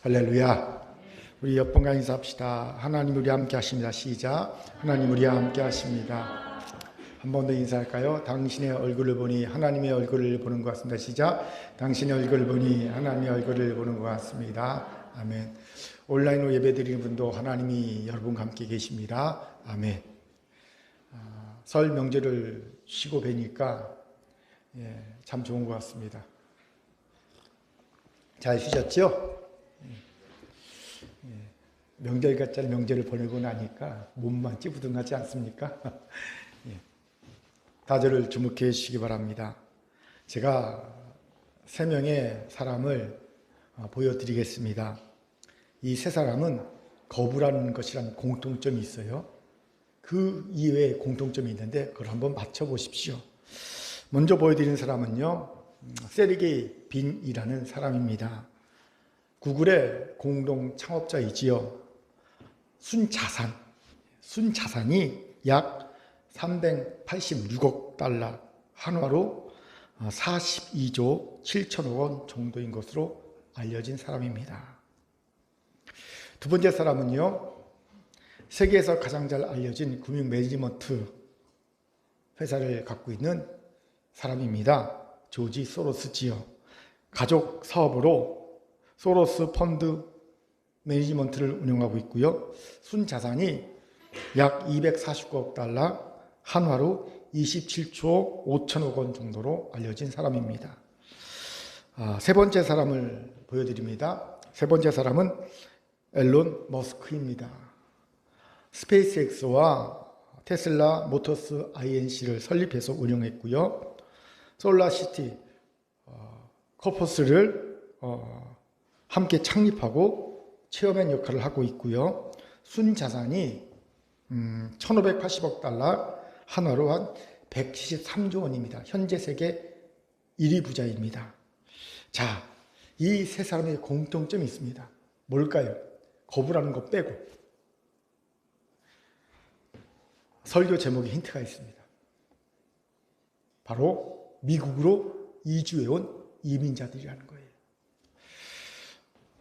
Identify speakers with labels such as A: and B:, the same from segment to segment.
A: 할렐루야. 우리 옆분과 인사합시다. 하나님 우리 함께 하십니다. 시작. 하나님 우리 함께 하십니다. 한 번 더 인사할까요? 당신의 얼굴을 보니 하나님의 얼굴을 보는 것 같습니다. 시작. 당신의 얼굴을 보니 하나님의 얼굴을 보는 것 같습니다. 아멘. 온라인으로 예배드리는 분도 하나님이 여러분과 함께 계십니다. 아멘. 설 명절을 쉬고 뵈니까 참 좋은 것 같습니다. 잘 쉬셨죠? 명절 같지 않은 명절을 보내고 나니까 몸만 찌부둥하지 않습니까? 다들 주목해 주시기 바랍니다. 제가 3명의 사람을 보여드리겠습니다. 이 3사람은 거부라는 것이란 공통점이 있어요. 그 이외에 공통점이 있는데 그걸 한번 맞춰보십시오. 먼저 보여드리는 사람은요, 세르게이 빈이라는 사람입니다. 구글의 공동 창업자이지요. 순자산이 약 386억 달러, 한화로 42조 7천억 원 정도인 것으로 알려진 사람입니다. 두 번째 사람은요, 세계에서 가장 잘 알려진 금융 매니지먼트 회사를 갖고 있는 사람입니다. 조지 소로스지요. 가족 사업으로 소로스 펀드 매니지먼트를 운영하고 있고요. 순자산이 약 249억 달러, 한화로 27조 5천억 원 정도로 알려진 사람입니다. 세 번째 사람을 보여드립니다. 세 번째 사람은 앨런 머스크입니다. 스페이스X와 테슬라 모터스 INC를 설립해서 운영했고요. 솔라시티 커퍼스를 함께 창립하고 체어맨 역할을 하고 있고요. 순자산이 1580억 달러, 한화로 한 173조 원입니다. 현재 세계 1위 부자입니다. 자, 이 세 사람의 공통점이 있습니다. 뭘까요? 거부라는 거 빼고. 설교 제목에 힌트가 있습니다. 바로 미국으로 이주해온 이민자들이라는 거예요.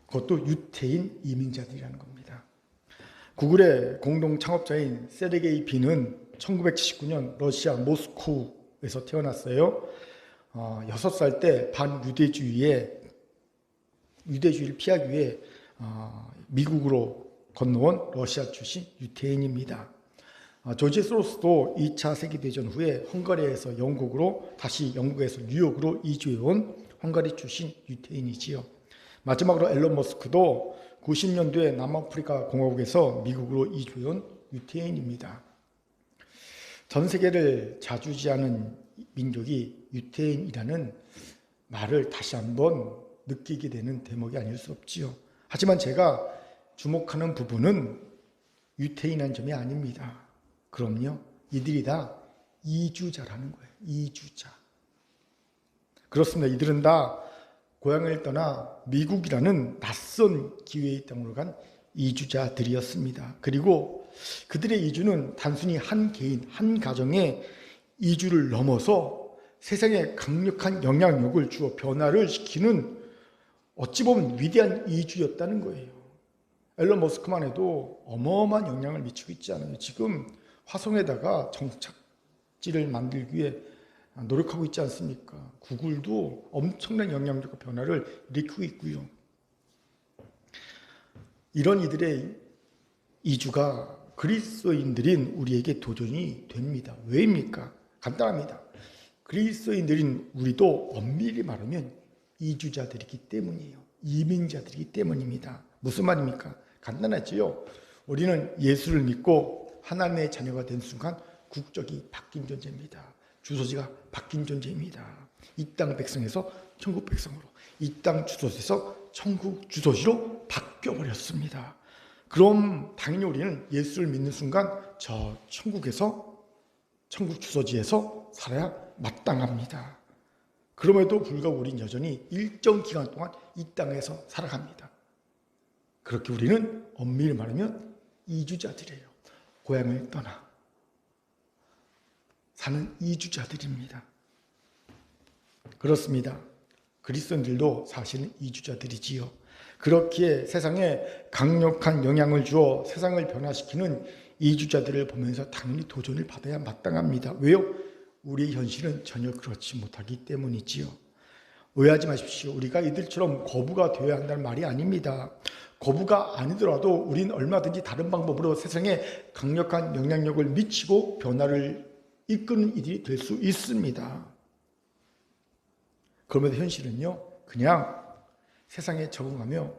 A: 그것도 유태인 이민자들이라는 겁니다. 구글의 공동 창업자인 세르게이 빈은 1979년 러시아 모스크바에서 태어났어요. 6살 때 반유대주의를 피하기 위해 미국으로 건너온 러시아 출신 유태인입니다. 조지 소로스도 2차 세계대전 후에 헝가리에서 영국으로, 다시 영국에서 뉴욕으로 이주해온 헝가리 출신 유태인이지요. 마지막으로 앨런 머스크도 90년도에 남아프리카 공화국에서 미국으로 이주해온 유태인입니다. 전 세계를 자주지하는 민족이 유태인이라는 말을 다시 한번 느끼게 되는 대목이 아닐 수 없지요. 하지만 제가 주목하는 부분은 유태인이라는 점이 아닙니다. 그럼요, 이들이 다 이주자라는 거예요. 이주자. 그렇습니다. 이들은 다 고향을 떠나 미국이라는 낯선 기회의 땅으로 간 이주자들이었습니다. 그리고 그들의 이주는 단순히 한 개인, 한 가정의 이주를 넘어서 세상에 강력한 영향력을 주어 변화를 시키는, 어찌 보면 위대한 이주였다는 거예요. 앨런 머스크만 해도 어마어마한 영향을 미치고 있지 않아요? 지금 화성에다가 정착지를 만들기 위해 노력하고 있지 않습니까? 구글도 엄청난 영향력과 변화를 일으키고 있고요. 이런 이들의 이주가 그리스도인들인 우리에게 도전이 됩니다. 왜입니까? 간단합니다. 그리스도인들인 우리도 엄밀히 말하면 이주자들이기 때문이에요. 이민자들이기 때문입니다. 무슨 말입니까? 간단하지요. 우리는 예수를 믿고 하나님의 자녀가 된 순간 국적이 바뀐 존재입니다. 주소지가 바뀐 존재입니다. 이 땅 백성에서 천국 백성으로, 이 땅 주소지에서 천국 주소지로 바뀌어버렸습니다. 그럼 당연히 우리는 예수를 믿는 순간 저 천국에서, 천국 주소지에서 살아야 마땅합니다. 그럼에도 불구하고 우리는 여전히 일정 기간 동안 이 땅에서 살아갑니다. 그렇게 우리는 엄밀히 말하면 이주자들이에요. 고향을 떠나 사는 이주자들입니다. 그렇습니다. 그리스도인들도 사실은 이주자들이지요. 그렇기에 세상에 강력한 영향을 주어 세상을 변화시키는 이주자들을 보면서 당연히 도전을 받아야 마땅합니다. 왜요? 우리의 현실은 전혀 그렇지 못하기 때문이지요. 오해하지 마십시오. 우리가 이들처럼 거부가 되어야 한다는 말이 아닙니다. 거부가 아니더라도 우린 얼마든지 다른 방법으로 세상에 강력한 영향력을 미치고 변화를 이끄는 이들이 될 수 있습니다. 그러면서 현실은요, 그냥 세상에 적응하며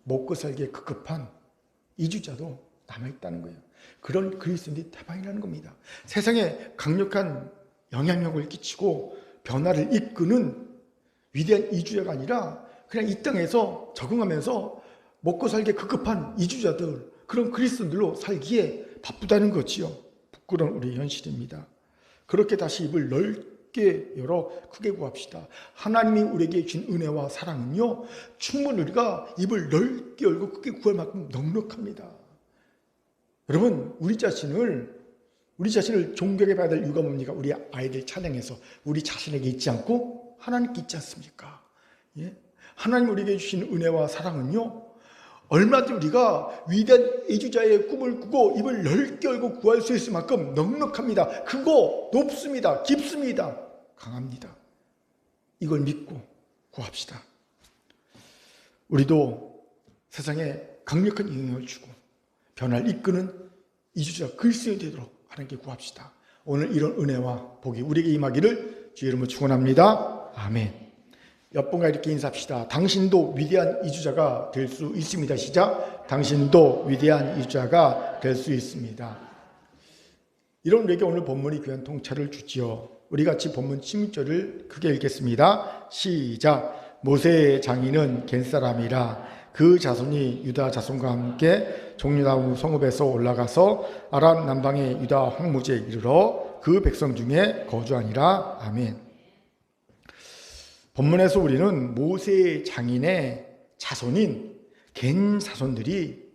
A: 먹고 살기에 급급한 이주자도 남아있다는 거예요. 그런 그리스도인들이 대방이라는 겁니다. 세상에 강력한 영향력을 끼치고 변화를 이끄는 위대한 이주자가 아니라 그냥 이 땅에서 적응하면서 먹고 살기에 급급한 이주자들, 그런 그리스도인들로 살기에 바쁘다는 거지요. 부끄러운 우리 현실입니다. 그렇게 다시 입을 넓게 열어 크게 구합시다. 하나님이 우리에게 준 은혜와 사랑은요, 충분히 우리가 입을 넓게 열고 크게 구할 만큼 넉넉합니다. 여러분, 우리 자신을 존경해 봐야 될 이유가 뭡니까? 우리 아이들 찬양해서 우리 자신에게 있지 않고 하나님께 있지 않습니까? 예? 하나님 우리에게 주신 은혜와 사랑은요, 얼마든지 우리가 위대한 이주자의 꿈을 꾸고 입을 넓게 열고 구할 수 있을 만큼 넉넉합니다. 크고 높습니다. 깊습니다. 강합니다. 이걸 믿고 구합시다. 우리도 세상에 강력한 영향을 주고 변화를 이끄는 이주자 그리스도인이 되도록 하나님께 구합시다. 오늘 이런 은혜와 복이 우리에게 임하기를 주의 이름으로 축원합니다. 아멘. 옆분과 이렇게 인사합시다. 당신도 위대한 이주자가 될 수 있습니다. 시작. 당신도 위대한 이주자가 될 수 있습니다. 이런 우리에게 오늘 본문이 귀한 통찰을 주지요. 우리 같이 본문 16절을 크게 읽겠습니다. 시작. 모세의 장인은 겐사람이라 그 자손이 유다 자손과 함께 종려나무 성읍에서 올라가서 아람 남방의 유다 황무지에 이르러 그 백성 중에 거주하니라. 아멘. 본문에서 우리는 모세의 장인의 자손인 겐 자손들이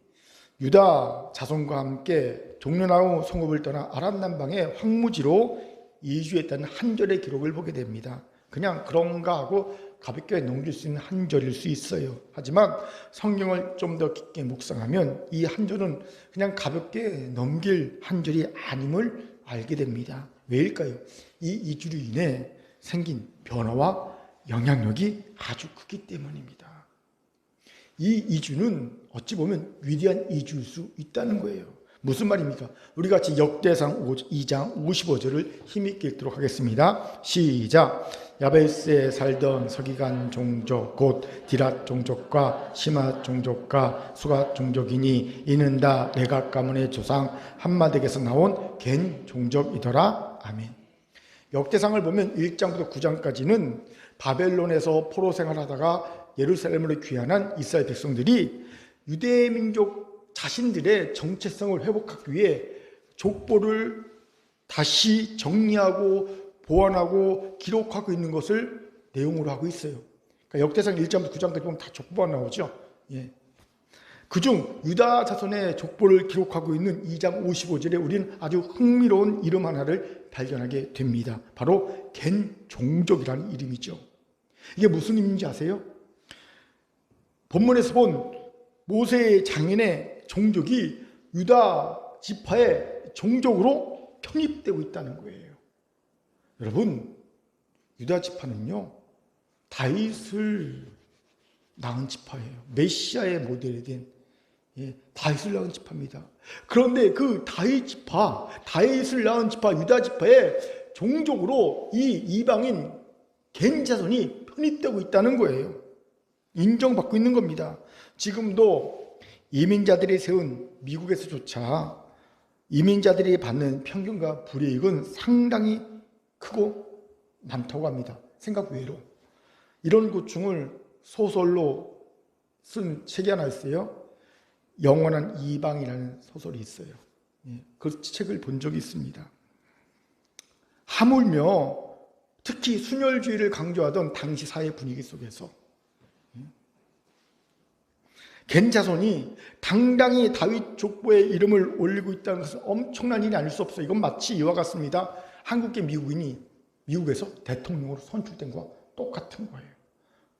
A: 유다 자손과 함께 종려나무 성읍을 떠나 아람 남방의 황무지로 이주했다는 한 절의 기록을 보게 됩니다. 그냥 그런가 하고 가볍게 넘길 수 있는 한 절일 수 있어요. 하지만 성경을 좀 더 깊게 묵상하면 이 한 절은 그냥 가볍게 넘길 한 절이 아님을 알게 됩니다. 왜일까요? 이 이주로 인해 생긴 변화와 영향력이 아주 크기 때문입니다. 이 이주는 어찌 보면 위대한 이주일 수 있다는 거예요. 무슨 말입니까? 우리 같이 역대상 2장 55절을 힘있게 읽도록 하겠습니다. 시작. 야베스에 살던 서기관 종족 곧 디랏 종족과 시맛 종족과 수갓 종족이니 이는 다 레각 가문의 조상 함마덱에서 나온 겐 종족이더라. 아멘. 역대상을 보면 1장부터 9장까지는 바벨론에서 포로 생활하다가 예루살렘으로 귀환한 이스라엘 백성들이 유대 민족 자신들의 정체성을 회복하기 위해 족보를 다시 정리하고 보완하고 기록하고 있는 것을 내용으로 하고 있어요. 그러니까 역대상 1장부터 9장까지 보면 다 족보가 나오죠. 예. 그중 유다 자손의 족보를 기록하고 있는 2장 55절에 우리는 아주 흥미로운 이름 하나를 발견하게 됩니다. 바로 겐 종족이라는 이름이죠. 이게 무슨 의미인지 아세요? 본문에서 본 모세의 장인의 종족이 유다 지파의 종족으로 편입되고 있다는 거예요. 여러분, 유다 지파는요, 다윗을 낳은 지파예요. 메시아의 모델이 된 다윗을 낳은 지파입니다. 그런데 그 다윗을 낳은 지파, 유다 지파의 종족으로 이 이방인 겐 자손이 편입되고 있다는 거예요. 인정받고 있는 겁니다. 지금도 이민자들이 세운 미국에서조차 이민자들이 받는 평균과 불이익은 상당히 크고 많다고 합니다. 생각 외로. 이런 고충을 소설로 쓴 책이 하나 있어요. 영원한 이방이라는 소설이 있어요. 그 책을 본 적이 있습니다. 하물며 특히 순혈주의를 강조하던 당시 사회 분위기 속에서 겐 자손이 당당히 다윗 족보의 이름을 올리고 있다는 것은 엄청난 일이 아닐 수 없어요. 이건 마치 이와 같습니다. 한국계 미국인이 미국에서 대통령으로 선출된 것과 똑같은 거예요.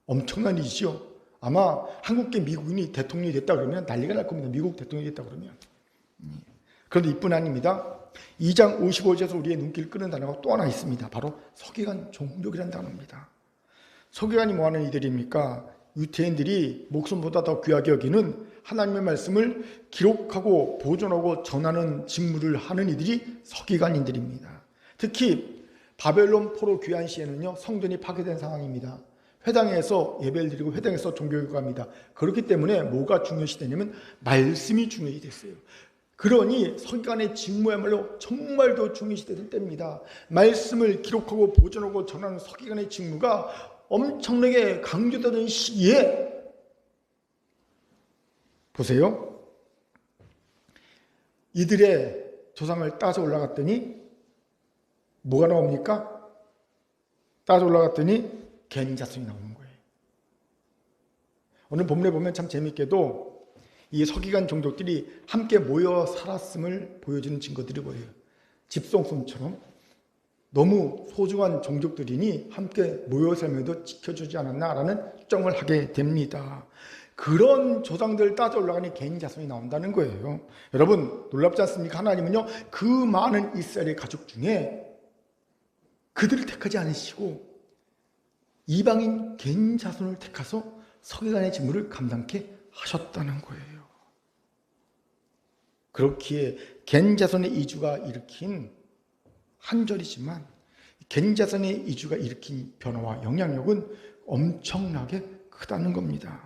A: 엄청난 일이죠. 아마 한국계 미국인이 대통령이 됐다 그러면 난리가 날 겁니다. 미국 대통령이 됐다 그러면. 그런데 이뿐 아닙니다. 2장 55절에서 우리의 눈길을 끄는 단어가 또 하나 있습니다. 바로 서기관 종족이라는 단어입니다. 서기관이 뭐하는 이들입니까? 유대인들이 목숨보다 더 귀하게 여기는 하나님의 말씀을 기록하고 보존하고 전하는 직무를 하는 이들이 서기관인들입니다. 특히 바벨론 포로 귀환 시에는요, 성전이 파괴된 상황입니다. 회당에서 예배를 드리고 회당에서 종교교육을 합니다. 그렇기 때문에 뭐가 중요시되냐면 말씀이 중요시 됐어요. 그러니 서기관의 직무야말로 정말 더 중요시되는 때입니다. 말씀을 기록하고 보존하고 전하는 서기관의 직무가 엄청나게 강조되는 시기에 보세요. 이들의 조상을 따져 올라갔더니 뭐가 나옵니까? 따져 올라갔더니 겐 자손이 나오는 거예요. 오늘 본문에 보면 참 재미있게도 이 서기관 종족들이 함께 모여 살았음을 보여주는 증거들이 보여요. 집성소처럼 너무 소중한 종족들이니 함께 모여 살면도 지켜주지 않았나라는 추정을 하게 됩니다. 그런 조상들 따져 올라가니 개인 자손이 나온다는 거예요. 여러분 놀랍지 않습니까? 하나님은요, 그 많은 이스라엘의 가족 중에 그들을 택하지 않으시고 이방인 개인 자손을 택하서 서기관의 직무를 감당케 하셨다는 거예요. 그렇기에 겐 자손의 이주가 일으킨 한절이지만 겐 자손의 이주가 일으킨 변화와 영향력은 엄청나게 크다는 겁니다.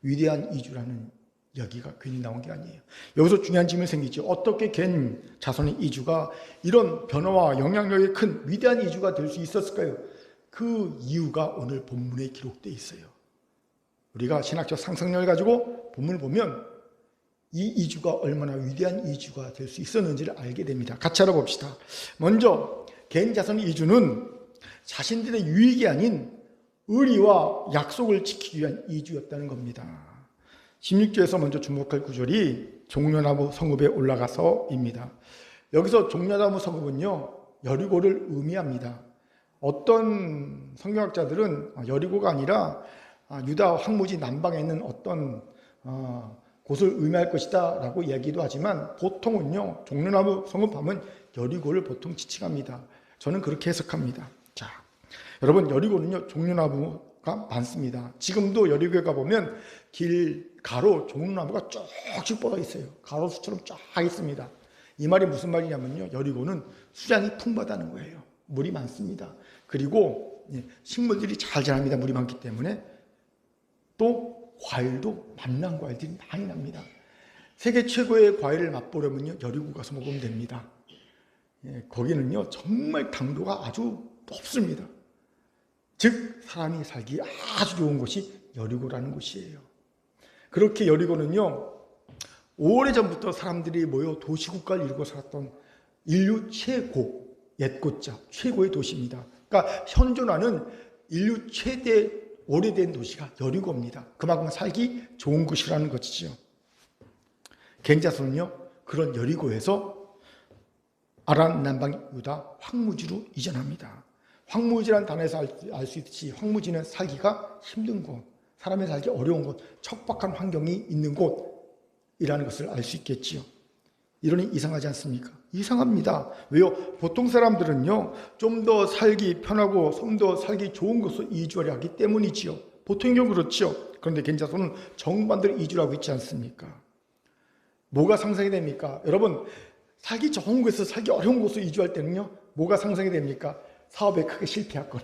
A: 위대한 이주라는 여기가 괜히 나온 게 아니에요. 여기서 중요한 질문이 생기죠. 어떻게 겐 자손의 이주가 이런 변화와 영향력이 큰 위대한 이주가 될 수 있었을까요? 그 이유가 오늘 본문에 기록되어 있어요. 우리가 신학적 상상력을 가지고 본문을 보면 이 이주가 얼마나 위대한 이주가 될 수 있었는지를 알게 됩니다. 같이 알아봅시다. 먼저 겐 자손의 이주는 자신들의 유익이 아닌 의리와 약속을 지키기 위한 이주였다는 겁니다. 16절에서 먼저 주목할 구절이 종려나무 성읍에 올라가서입니다. 여기서 종려나무 성읍은요, 여리고를 의미합니다. 어떤 성경학자들은 여리고가 아니라 유다 황무지 남방에 있는 어떤 곳을 의미할 것이다 라고 이야기도 하지만 보통은요, 종려나무 성읍하면 여리고를 보통 지칭합니다. 저는 그렇게 해석합니다. 자, 여러분 여리고는요, 종려나무가 많습니다. 지금도 여리고에 가보면 길 가로 종려나무가 쭉쭉 뻗어 있어요. 가로수처럼 쫙 있습니다. 이 말이 무슨 말이냐면요, 여리고는 수량이 풍부하다는 거예요. 물이 많습니다. 그리고 식물들이 잘 자랍니다. 물이 많기 때문에. 또 과일도 맛난 과일들이 많이 납니다. 세계 최고의 과일을 맛보려면요, 여리고 가서 먹으면 됩니다. 거기는요, 정말 당도가 아주 높습니다. 즉 사람이 살기 아주 좋은 곳이 여리고라는 곳이에요. 그렇게 여리고는요, 오래전부터 사람들이 모여 도시국가를 이루고 살았던 인류 최고, 옛고자 최고의 도시입니다. 그러니까 현존하는 인류 최대 오래된 도시가 여리고입니다. 그만큼 살기 좋은 곳이라는 것이죠. 겐 자손은요, 그런 여리고에서 아람 남방 유다 황무지로 이전합니다. 황무지라는 단어에서 알 수 있듯이 황무지는 살기가 힘든 곳, 사람이 살기 어려운 곳, 척박한 환경이 있는 곳이라는 것을 알 수 있겠지요. 이러니 이상하지 않습니까? 이상합니다. 왜요? 보통 사람들은요, 좀 더 살기 편하고 좀 더 살기 좋은 곳으로 이주하려 하기 때문이지요. 보통의 경우 그렇지요. 그런데 겐 자손은 정반대로 이주를 하고 있지 않습니까? 뭐가 상상이 됩니까? 여러분, 살기 좋은 곳에서 살기 어려운 곳으로 이주할 때는요, 뭐가 상상이 됩니까? 사업에 크게 실패했거나,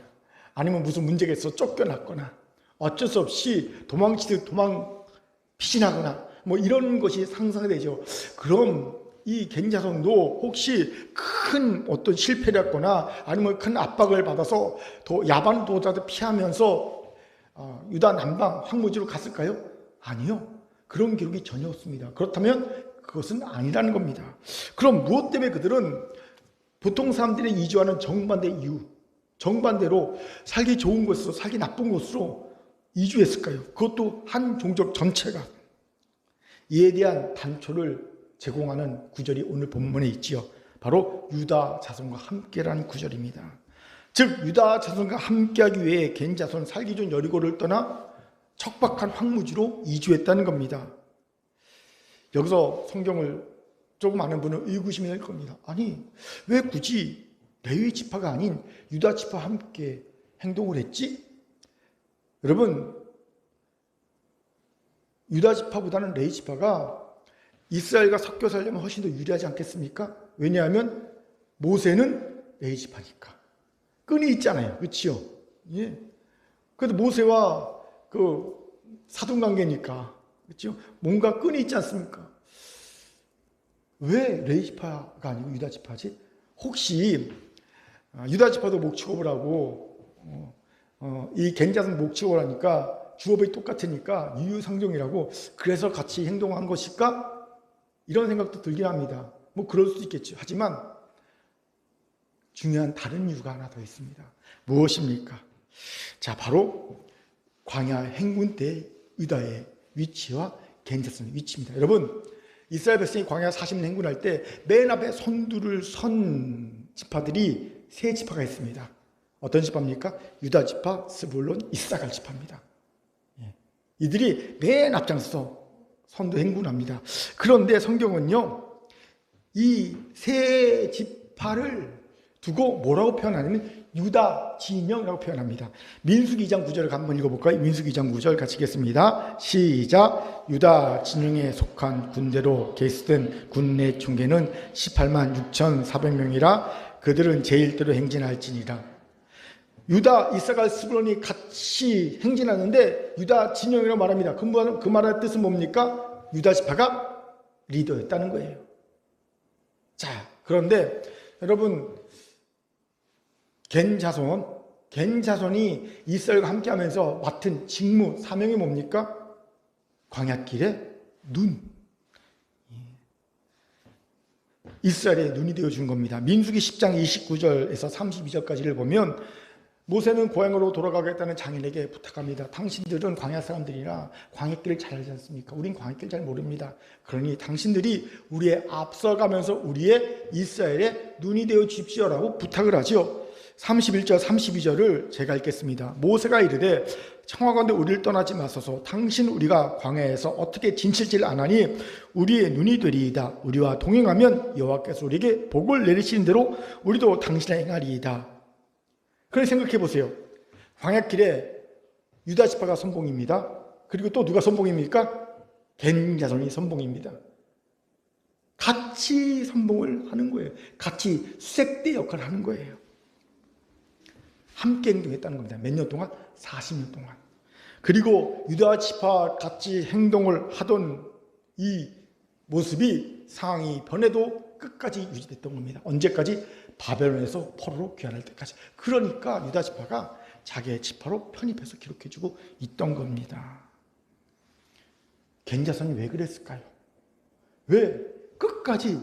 A: 아니면 무슨 문제가 있어 쫓겨났거나, 어쩔 수 없이 피신하거나, 뭐 이런 것이 상상이 되죠. 그럼 이 겐 자손도 혹시 큰 어떤 실패를 했거나 아니면 큰 압박을 받아서 야반 도자도 피하면서 유다 남방 황무지로 갔을까요? 아니요. 그런 기록이 전혀 없습니다. 그렇다면 그것은 아니라는 겁니다. 그럼 무엇 때문에 그들은 보통 사람들이 이주하는 정반대 이유, 정반대로 살기 좋은 곳에서 살기 나쁜 곳으로 이주했을까요? 그것도 한 종족 전체가. 이에 대한 단초를 제공하는 구절이 오늘 본문에 있지요. 바로 유다 자손과 함께라는 구절입니다. 즉 유다 자손과 함께하기 위해 겐 자손 살기 좋은 여리고를 떠나 척박한 황무지로 이주했다는 겁니다. 여기서 성경을 조금 아는 분은 의구심이 될 겁니다. 아니, 왜 굳이 레위 지파가 아닌 유다 지파와 함께 행동을 했지? 여러분, 유다 지파보다는 레위 지파가 이스라엘과 섞여 살려면 훨씬 더 유리하지 않겠습니까? 왜냐하면 모세는 레위 지파니까 끈이 있잖아요. 그렇죠? 예. 그래도 모세와 그 사돈 관계니까, 그렇죠? 뭔가 끈이 있지 않습니까? 왜 레위 지파가 아니고 유다 지파지? 혹시 유다 지파도 목축업을 하고 이 겐자는 목축업을 하니까 주업이 똑같으니까 유유상종이라고 그래서 같이 행동한 것일까? 이런 생각도 들긴 합니다. 뭐 그럴 수도 있겠죠. 하지만 중요한 다른 이유가 하나 더 있습니다. 무엇입니까? 자, 바로 광야 행군 때 유다의 위치와 겐자선의 위치입니다. 여러분, 이스라엘 백성이 광야 40년 행군할 때 맨 앞에 선두를 선 지파들이 세 지파가 있습니다. 어떤 지파입니까? 유다 지파, 스불론, 이사갈 지파입니다. 이들이 맨 앞장서서 선두 행군합니다. 그런데 성경은요, 이 세 지파를 두고 뭐라고 표현하냐면 유다 진영이라고 표현합니다. 민수기 2장 9절을 한번 읽어볼까요? 민수기 2장 9절 같이 읽겠습니다. 시작. 유다 진영에 속한 군대로 계수된 군내 총계는 18만 6,400명이라 그들은 제1대로 행진할지니라. 유다, 이사갈, 스불론이 같이 행진하는데 유다 진영이라고 말합니다. 그 말의 뜻은 뭡니까? 유다 지파가 리더였다는 거예요. 자, 그런데 여러분, 겐 자손이 이스라엘과 함께하면서 맡은 직무, 사명이 뭡니까? 광야길의 눈. 이스라엘의 눈이 되어준 겁니다. 민수기 10장 29절에서 32절까지를 보면 모세는 고향으로 돌아가겠다는 장인에게 부탁합니다. 당신들은 광야 사람들이라 광야길을 잘 알지 않습니까? 우린 광야길 잘 모릅니다. 그러니 당신들이 우리의 앞서가면서 우리의 이스라엘의 눈이 되어 주십시오라고 부탁을 하죠. 31절 32절을 제가 읽겠습니다. 모세가 이르되 청하건대 우리를 떠나지 마소서. 당신 우리가 광야에서 어떻게 지칠지를 아나니 우리의 눈이 되리이다. 우리와 동행하면 여호와께서 우리에게 복을 내리시는 대로 우리도 당신의 행하리이다. 그래 생각해 보세요. 광야길에 유다 지파가 선봉입니다. 그리고 또 누가 선봉입니까? 겐 자손이 선봉입니다. 같이 선봉을 하는 거예요. 같이 수색대 역할을 하는 거예요. 함께 행동했다는 겁니다. 몇 년 동안? 40년 동안. 그리고 유다 지파 같이 행동을 하던 이 모습이 상황이 변해도 끝까지 유지됐던 겁니다. 언제까지? 바벨론에서 포로로 귀환할 때까지. 그러니까 유다 지파가 자기의 지파로 편입해서 기록해주고 있던 겁니다. 겐 자손이 왜 그랬을까요? 왜 끝까지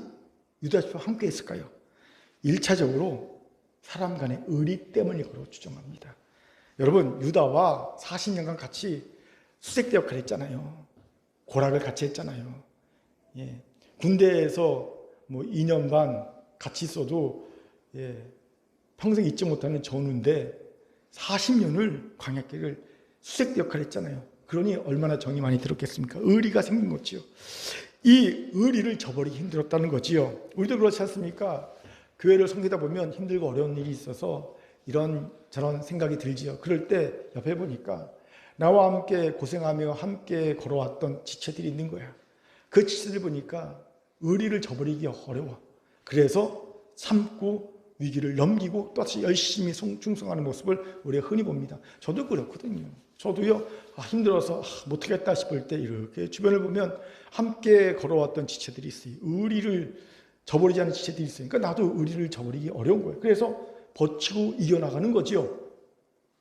A: 유다 지파와 함께 했을까요? 1차적으로 사람 간의 의리 때문이 그렇다고 주장합니다. 여러분, 유다와 40년간 같이 수색대 역할을 했잖아요. 고락을 같이 했잖아요. 예. 군대에서 뭐 2년 반 같이 있어도 평생 잊지 못하는 전우인데 40년을 광야길을 수색대 역할을 했잖아요. 그러니 얼마나 정이 많이 들었겠습니까? 의리가 생긴 거지요. 이 의리를 저버리기 힘들었다는 거지요. 우리도 그렇지 않습니까? 교회를 섬기다 보면 힘들고 어려운 일이 있어서 이런 저런 생각이 들지요. 그럴 때 옆에 보니까 나와 함께 고생하며 함께 걸어왔던 지체들이 있는 거야. 그 지체들 보니까 의리를 저버리기 어려워. 그래서 참고 위기를 넘기고 또다시 열심히 충성하는 모습을 우리가 흔히 봅니다. 저도 그렇거든요. 저도요, 힘들어서 못하겠다 싶을 때 이렇게 주변을 보면 함께 걸어왔던 지체들이 있어요. 의리를 저버리지 않는 지체들이 있어요. 그러니까 나도 의리를 저버리기 어려운 거예요. 그래서 버티고 이겨나가는 거지요.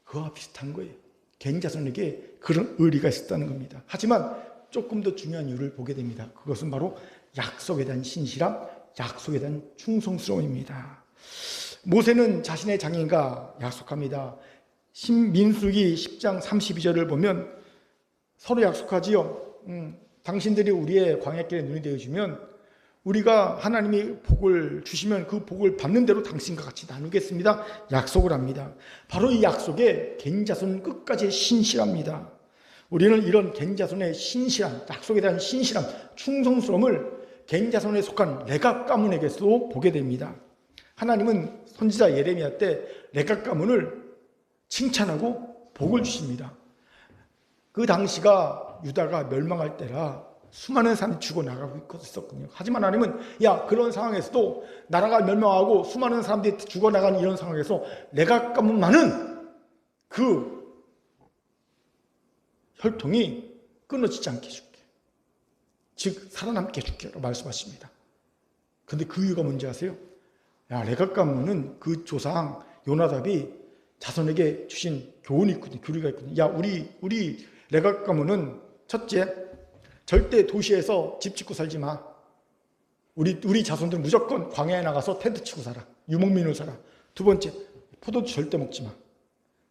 A: 그와 비슷한 거예요. 겐 자손에게 그런 의리가 있었다는 겁니다. 하지만 조금 더 중요한 이유를 보게 됩니다. 그것은 바로 약속에 대한 신실함, 약속에 대한 충성스러움입니다. 모세는 자신의 장인과 약속합니다. 민수기 10장 32절을 보면 서로 약속하지요. 당신들이 우리의 광야길에 눈이 되어주면 우리가 하나님이 복을 주시면 그 복을 받는 대로 당신과 같이 나누겠습니다. 약속을 합니다. 바로 이 약속에 겐 자손은 끝까지 신실합니다. 우리는 이런 갱자손의 신실함, 약속에 대한 신실함, 충성스러움을 갱자손에 속한 레갑 가문에게서도 보게 됩니다. 하나님은 선지자 예레미야 때 레갑 가문을 칭찬하고 복을 주십니다. 그 당시가 유다가 멸망할 때라 수많은 사람이 죽어나가고 있었거든요. 하지만 하나님은 그런 상황에서도 나라가 멸망하고 수많은 사람들이 죽어나가는 이런 상황에서 레갑 가문만은 그 혈통이 끊어지지 않게 해줄게. 즉 살아남게 해줄게 라고 말씀하십니다. 근데 그 이유가 뭔지 아세요? 레갑 가문은 그 조상 요나답이 자손에게 주신 교훈이 있거든요. 교리가 있거든요. 우리 레갑 가문은 첫째, 절대 도시에서 집 짓고 살지 마. 우리 자손들은 무조건 광야에 나가서 텐트 치고 살아. 유목민으로 살아. 두 번째, 포도주 절대 먹지 마.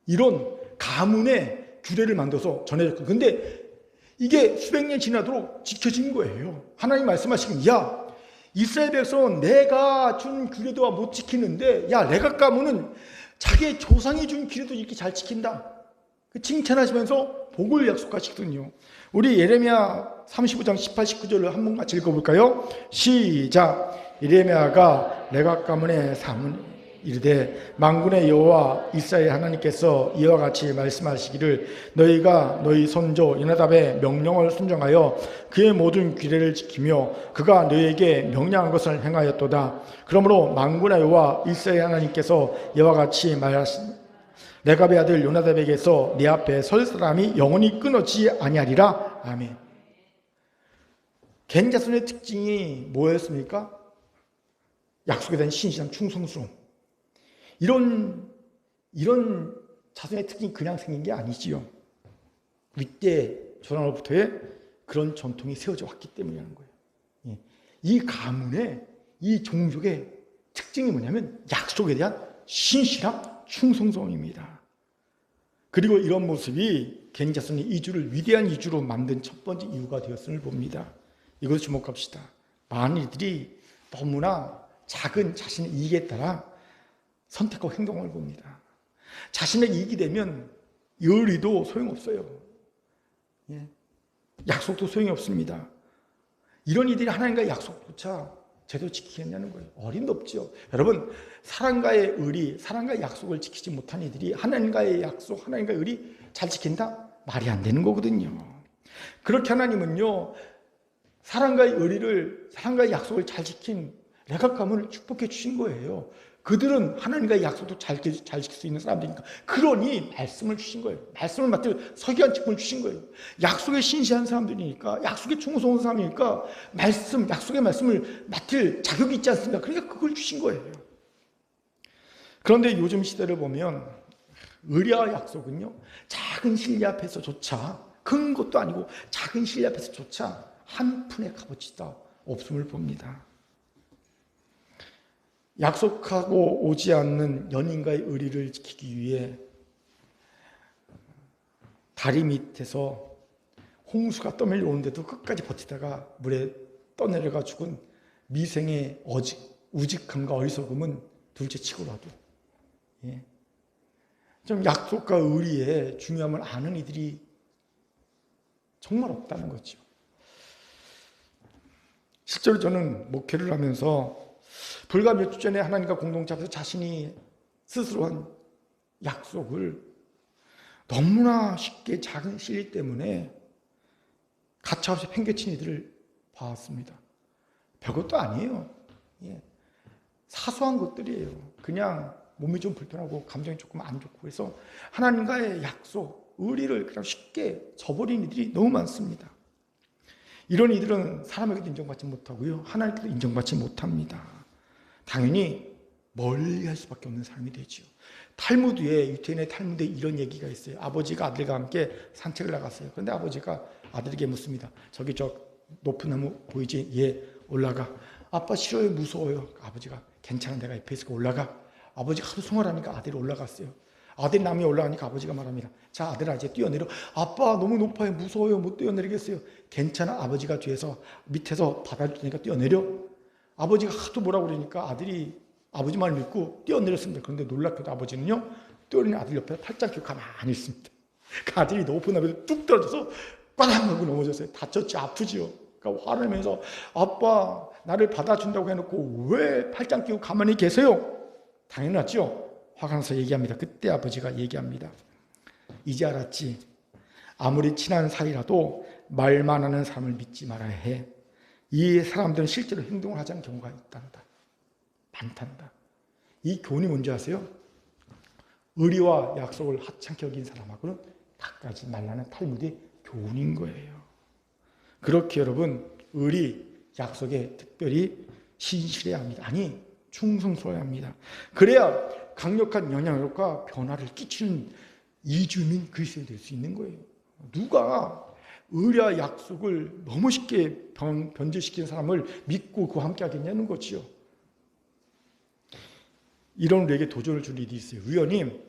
A: 이런 가문의 규례를 만들어서 전해졌거든요. 근데 이게 수백 년 지나도록 지켜진 거예요. 하나님 말씀하시긴 이스라엘 백성은 내가 준 규례도 못 지키는데 레갑 가문은 자기의 조상이 준 규례도 이렇게 잘 지킨다. 칭찬하시면서 복을 약속하시거든요. 우리 예레미야 35장 18, 19절을 한 번 같이 읽어볼까요? 시작. 예레미야가 레갑 가문의 사문 이르되 만군의 여호와 이스라엘 하나님께서 이와 같이 말씀하시기를 너희가 너희 선조 요나답의 명령을 순종하여 그의 모든 규례를 지키며 그가 너희에게 명령한 것을 행하였도다. 그러므로 만군의 여호와 이스라엘 하나님께서 이와 같이 말하신 레갑의 아들 요나답에게서 네 앞에 설 사람이 영원히 끊어지지 아니하리라. 아멘. 갱자손의 특징이 뭐였습니까? 약속에 대한 신실함, 충성스러움. 이런 자손의 특징이 그냥 생긴 게 아니지요. 윗대 조상으로부터의 그런 전통이 세워져 왔기 때문이라는 거예요. 이 가문의, 이 종족의 특징이 뭐냐면 약속에 대한 신실함, 충성성입니다. 그리고 이런 모습이 갱자손의 이주를 위대한 이주로 만든 첫 번째 이유가 되었음을 봅니다. 이것을 주목합시다. 많은 이들이 너무나 작은 자신의 이익에 따라 선택하고 행동을 봅니다. 자신의 이익이 되면 의리도 소용없어요. 약속도 소용이 없습니다. 이런 이들이 하나님과의 약속조차 제대로 지키겠냐는 거예요. 어림도 없죠. 여러분, 사랑과의 의리, 사랑과의 약속을 지키지 못한 이들이 하나님과의 약속, 하나님과의 의리 잘 지킨다? 말이 안 되는 거거든요. 그렇게 하나님은요, 사랑과의 의리를, 사랑과의 약속을 잘 지킨 레갑 가문을 축복해 주신 거예요. 그들은 하나님과의 약속도 잘 지킬 수 있는 사람들이니까. 그러니 말씀을 주신 거예요. 말씀을 맡을 서기관 직분을 주신 거예요. 약속에 신실한 사람들이니까, 약속에 충성한 사람이니까 약속의 말씀을 맡을 자격이 있지 않습니까? 그러니까 그걸 주신 거예요. 그런데 요즘 시대를 보면 의리와 약속은요, 작은 신뢰 앞에서조차, 큰 것도 아니고 작은 신뢰 앞에서조차 한 푼의 값어치가 없음을 봅니다. 약속하고 오지 않는 연인과의 의리를 지키기 위해 다리 밑에서 홍수가 떠밀려오는데도 끝까지 버티다가 물에 떠내려가 죽은 미생의 우직함과 어리석음은 둘째치고라도 좀 약속과 의리의 중요함을 아는 이들이 정말 없다는 거죠. 실제로 저는 목회를 하면서 불과 몇 주 전에 하나님과 공동체 앞에서 자신이 스스로 한 약속을 너무나 쉽게 작은 실리 때문에 가차없이 팽개친 이들을 봐왔습니다. 별것도 아니에요. 사소한 것들이에요. 그냥 몸이 좀 불편하고 감정이 조금 안 좋고 그래서 하나님과의 약속, 의리를 그냥 쉽게 저버린 이들이 너무 많습니다. 이런 이들은 사람에게도 인정받지 못하고요, 하나님께도 인정받지 못합니다. 당연히 멀리할 수밖에 없는 사람이 되죠. 탈무드에, 유태인의 탈무드에 이런 얘기가 있어요. 아버지가 아들과 함께 산책을 나갔어요. 그런데 아버지가 아들에게 묻습니다. 저기 저 높은 나무 보이지? 예, 올라가. 아빠 싫어요, 무서워요. 아버지가 괜찮아, 내가 옆에 있으니까 올라가. 아버지가 하도 송월하니까 아들이 올라갔어요. 아들이 나무에 올라가니까 아버지가 말합니다. 자, 아들아, 이제 뛰어내려. 아빠 너무 높아요, 무서워요, 못 뛰어내리겠어요. 괜찮아, 아버지가 뒤에서 밑에서 받아줄 테니까 뛰어내려. 아버지가 하도 뭐라고 그러니까 아들이 아버지 말을 믿고 뛰어내렸습니다. 그런데 놀랍게도 아버지는요, 뛰어내린 아들 옆에 팔짱 끼고 가만히 있습니다. 그 아들이 높은 나무에서 뚝 떨어져서 빠닥 하고 넘어졌어요. 다쳤지, 아프지요. 그러니까 화를 내면서 아빠 나를 받아준다고 해놓고 왜 팔짱 끼고 가만히 계세요? 당연하죠. 화가 나서 얘기합니다. 그때 아버지가 얘기합니다. 이제 알았지. 아무리 친한 사이라도 말만 하는 사람을 믿지 말아야 해. 이 사람들은 실제로 행동을 하지 않는 경우가 있단다. 많단다. 이 교훈이 뭔지 아세요? 의리와 약속을 하찮게 여긴 사람하고는 가까이지 말라는 탈무드의 교훈인 거예요. 그렇게 여러분 의리, 약속에 특별히 신실해야 합니다. 아니 충성스러워야 합니다. 그래야 강력한 영향력과 변화를 끼치는 이주민 그리스도인이 될 수 있는 거예요. 누가 의리와 약속을 너무 쉽게 변질시키는 사람을 믿고 그와 함께 하겠냐는 거지요. 이런 우리에게 도전을 줄 일이 있어요. 우연히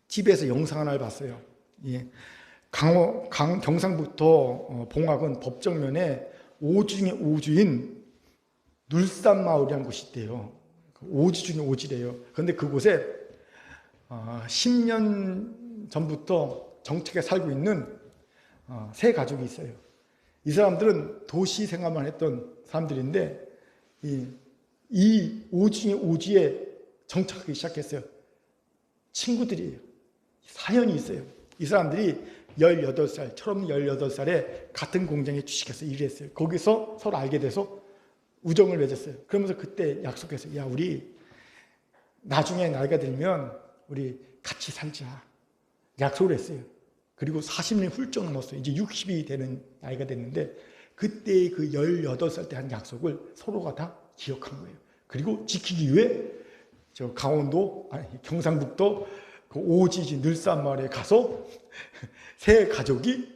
A: TV에서 영상 하나를 봤어요. 예. 경상북도 봉화군 법정면에 오주 중에 오주인 눌산마을이라는 곳이 있대요. 오지 중에 오지래요. 그런데 그곳에 10년 전부터 정착해 살고 있는 세 가족이 있어요. 이 사람들은 도시 생활만 했던 사람들인데 이 오지 중에 오지에 정착하기 시작했어요. 친구들이에요. 사연이 있어요. 이 사람들이 18살, 처음 18살에 같은 공장에 취직해서 일을 했어요. 거기서 서로 알게 돼서 우정을 맺었어요. 그러면서 그때 약속했어요. 야, 우리 나중에 나이가 들면 우리 같이 살자. 약속을 했어요. 그리고 40년 훌쩍 넘었어요. 이제 60이 되는 나이가 됐는데 그때 그 18살 때 한 약속을 서로가 다 기억한 거예요. 그리고 지키기 위해 경상북도 그 오지지 늘산마을에 가서 세 가족이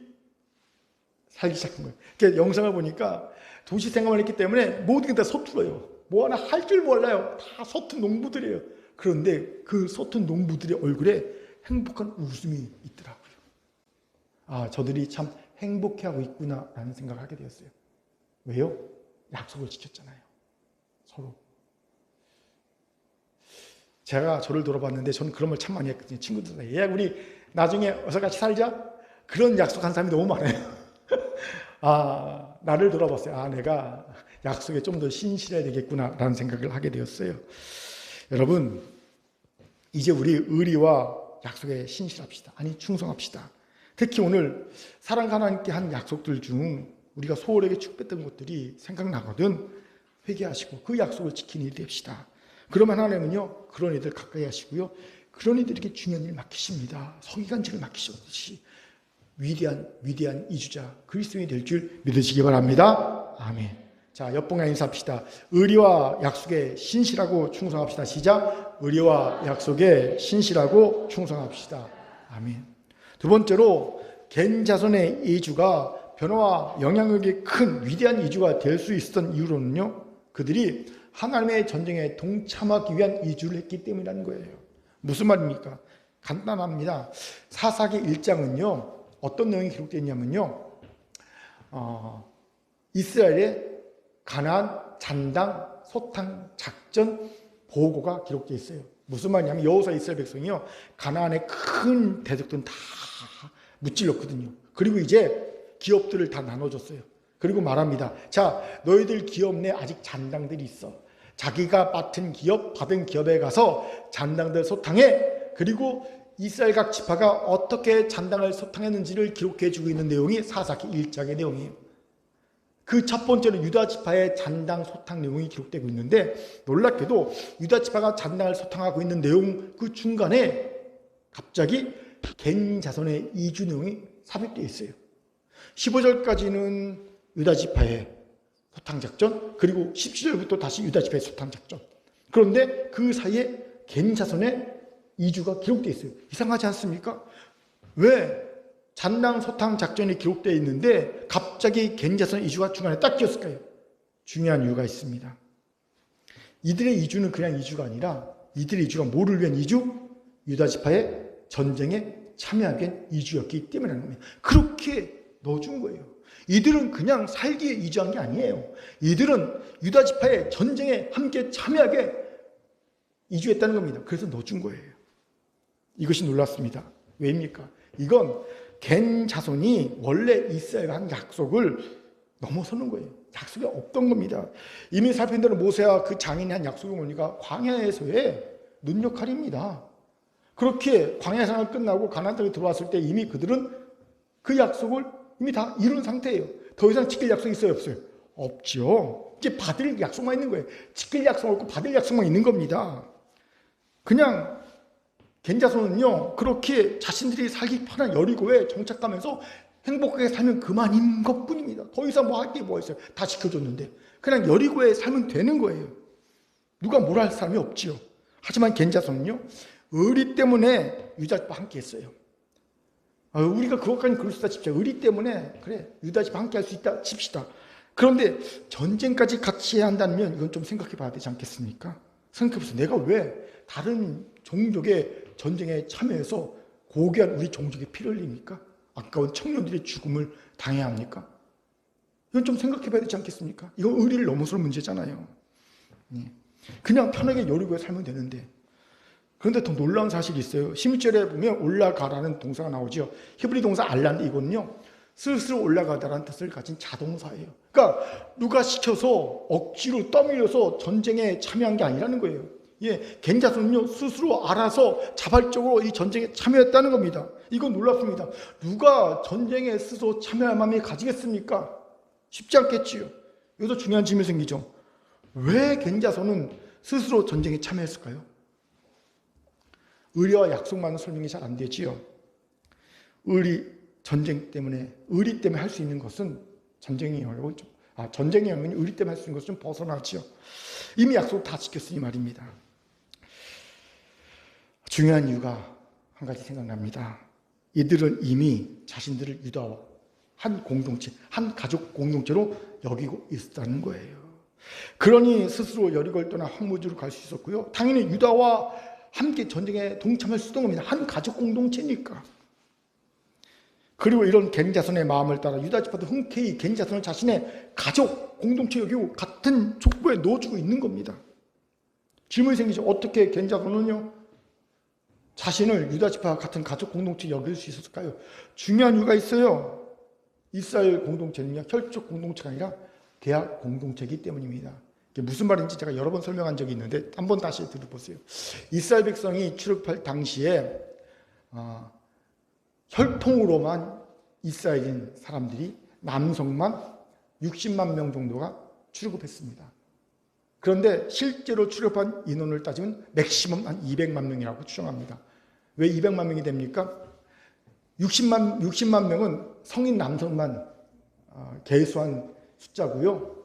A: 살기 시작한 거예요. 그러니까 영상을 보니까 도시 생활을 했기 때문에 모든 게 다 서툴어요. 뭐 하나 할 줄 몰라요. 다 서툰 농부들이에요. 그런데 그 서툰 농부들의 얼굴에 행복한 웃음이 있더라고요. 아, 저들이 참 행복해하고 있구나라는 생각을 하게 되었어요. 왜요? 약속을 지켰잖아요. 서로. 제가 저를 돌아봤는데 저는 그런 걸 참 많이 했거든요. 친구들. 야, 우리 나중에 어서 같이 살자. 그런 약속한 사람이 너무 많아요. 아, 나를 돌아봤어요. 아, 내가 약속에 좀 더 신실해야 되겠구나라는 생각을 하게 되었어요. 여러분, 이제 우리 의리와 약속에 신실합시다. 아니, 충성합시다. 특히 오늘 사랑과 하나님께 한 약속들 중 우리가 소홀하게 축복했던 것들이 생각나거든. 회개하시고 그 약속을 지키는 일이 됩시다. 그러면 하나님은요, 그런 이들 가까이 하시고요, 그런 이들에게 중요한 일을 맡기십니다. 서기관직을 맡기셨듯이 위대한 이주자 그리스도인이 될 줄 믿으시기 바랍니다. 아멘. 자, 옆봉에 인사합시다. 의리와 약속에 신실하고 충성합시다. 시작. 의리와 약속에 신실하고 충성합시다. 아멘. 두 번째로 겐 자손의 이주가 변화와 영향력이 큰 위대한 이주가 될 수 있었던 이유로는요, 그들이 하나님의 전쟁에 동참하기 위한 이주를 했기 때문이라는 거예요. 무슨 말입니까? 간단합니다. 사사기 1장은요 어떤 내용이 기록되어 있냐면요, 이스라엘의 가나안 잔당 소탕 작전 보고가 기록되어 있어요. 무슨 말이냐면 여호수아 이스라엘 백성이요 가나안의 큰 대적들은 다 무찔렀거든요. 그리고 이제 기업들을 다 나눠줬어요. 그리고 말합니다. 자, 너희들 기업 내 아직 잔당들이 있어. 자기가 맡은 기업, 받은 기업에 가서 잔당들 소탕해. 그리고 이스라엘 각 지파가 어떻게 잔당을 소탕했는지를 기록해주고 있는 내용이 사사기 1장의 내용이에요. 그 첫 번째는 유다 지파의 잔당 소탕 내용이 기록되고 있는데, 놀랍게도 유다 지파가 잔당을 소탕하고 있는 내용 그 중간에 갑자기 겐 자손의 이주 내용이 삽입되어 있어요. 15절까지는 유다 지파의 소탕작전, 그리고 17절부터 다시 유다 지파의 소탕작전. 그런데 그 사이에 겐 자손의 이주가 기록되어 있어요. 이상하지 않습니까? 왜 잔당 소탕 작전이 기록되어 있는데 갑자기 겐 자손의 이주가 중간에 딱 끼었을까요? 중요한 이유가 있습니다. 이들의 이주는 그냥 이주가 아니라 이들의 이주가 뭐를 위한 이주? 유다 지파의 전쟁에 참여하기 위한 이주였기 때문이라는 겁니다. 그렇게 넣어준 거예요. 이들은 그냥 살기에 이주한 게 아니에요. 이들은 유다 지파의 전쟁에 함께 참여하게 이주했다는 겁니다. 그래서 넣어준 거예요. 이것이 놀랍습니다. 왜입니까? 이건 겐 자손이 원래 이스라엘과 한 약속을 넘어서는 거예요. 약속이 없던 겁니다. 이미 살핀 대로 모세와 그 장인이 한 약속이 뭡니까? 광야에서의 눈 역할입니다. 그렇게 광야 생활 끝나고 가나안 땅에 들어왔을 때 이미 그들은 그 약속을 이미 다 이룬 상태예요. 더 이상 지킬 약속이 있어요, 없어요? 없죠. 이제 받을 약속만 있는 거예요. 지킬 약속 없고 받을 약속만 있는 겁니다. 그냥 겐자손은요, 그렇게 자신들이 살기 편한 여리고에 정착하면서 행복하게 살면 그만인 것뿐입니다. 더 이상 뭐 할 게 뭐 있어요? 다 지켜줬는데 그냥 여리고에 살면 되는 거예요. 누가 뭘 할 사람이 없지요. 하지만 겐자손은요, 의리 때문에 유다집과 함께 했어요. 우리가 그것까지 그럴 수 있다 칩시다. 의리 때문에 그래 유다집 함께 할 수 있다 칩시다. 그런데 전쟁까지 같이 해야 한다면 이건 좀 생각해 봐야 되지 않겠습니까? 생각해 보세요. 내가 왜 다른 종족의 전쟁에 참여해서 고귀한 우리 종족의 피를 흘립니까? 아까운 청년들의 죽음을 당해야 합니까? 이건 좀 생각해 봐야 되지 않겠습니까? 이건 의리를 넘어서는 문제잖아요. 그냥 편하게 여리고에 살면 되는데. 그런데 더 놀라운 사실이 있어요. 16절에 보면 올라가라는 동사가 나오죠. 히브리 동사 알란데 이거는요, 스스로 올라가다라는 뜻을 가진 자동사예요. 그러니까 누가 시켜서 억지로 떠밀려서 전쟁에 참여한 게 아니라는 거예요. 겐자손은요, 스스로 알아서 자발적으로 이 전쟁에 참여했다는 겁니다. 이건 놀랍습니다. 누가 전쟁에 스스로 참여할 마음이 가지겠습니까? 쉽지 않겠지요. 여기서 중요한 질문이 생기죠. 왜 겐자손은 스스로 전쟁에 참여했을까요? 의리와 약속만은 설명이 잘 안 되지요. 전쟁 때문에, 의리 때문에 할 수 있는 것은 전쟁의 영역은 전쟁의 영역은 의리 때문에 할 수 있는 것은 좀 벗어나지요. 이미 약속 다 지켰으니 말입니다. 중요한 이유가 한 가지 생각납니다. 이들은 이미 자신들을 유다와 한 공동체, 한 가족 공동체로 여기고 있었다는 거예요. 그러니 스스로 여리고를 떠나 황무지로 갈 수 있었고요. 당연히 유다와 함께 전쟁에 동참할 수 있던 겁니다. 한 가족 공동체니까. 그리고 이런 겐자손의 마음을 따라 유다 지파도 흔쾌히 겐자손을 자신의 가족 공동체 여기고 같은 족보에 넣어주고 있는 겁니다. 질문이 생기죠. 어떻게 겐자손은요, 자신을 유다 지파와 같은 가족 공동체 여길 수 있었을까요? 중요한 이유가 있어요. 이스라엘 공동체는요, 혈족 공동체가 아니라 계약 공동체이기 때문입니다. 이게 무슨 말인지 제가 여러 번 설명한 적이 있는데 한번 다시 들어보세요. 이스라엘 백성이 출애굽할 당시에 혈통으로만 이스라엘인 사람들이 남성만 60만 명 정도가 출애굽했습니다. 그런데 실제로 출애굽한 인원을 따지면 맥시멈 한 200만 명이라고 추정합니다. 왜 200만 명이 됩니까? 60만 명은 성인 남성만 계수한 숫자고요.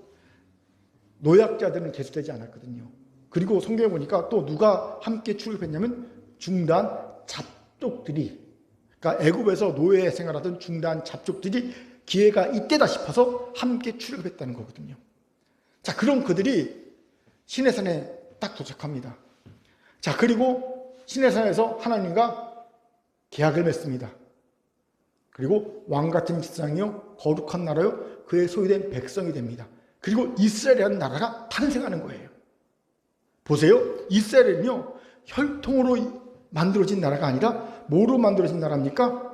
A: 노약자들은 계수되지 않았거든요. 그리고 성경에 보니까 또 누가 함께 출애굽했냐면 중단 잡족들이, 그러니까 애굽에서 노예 생활하던 중단 잡족들이 기회가 이때다 싶어서 함께 출애굽했다는 거거든요. 자, 그럼 그들이 시내산에 딱 도착합니다. 자, 그리고 시내산에서 하나님과 계약을 맺습니다. 그리고 왕 같은 지상이요, 거룩한 나라요, 그의 소유된 백성이 됩니다. 그리고 이스라엘이라는 나라가 탄생하는 거예요. 보세요. 이스라엘은요, 혈통으로 만들어진 나라가 아니라 뭐로 만들어진 나라입니까?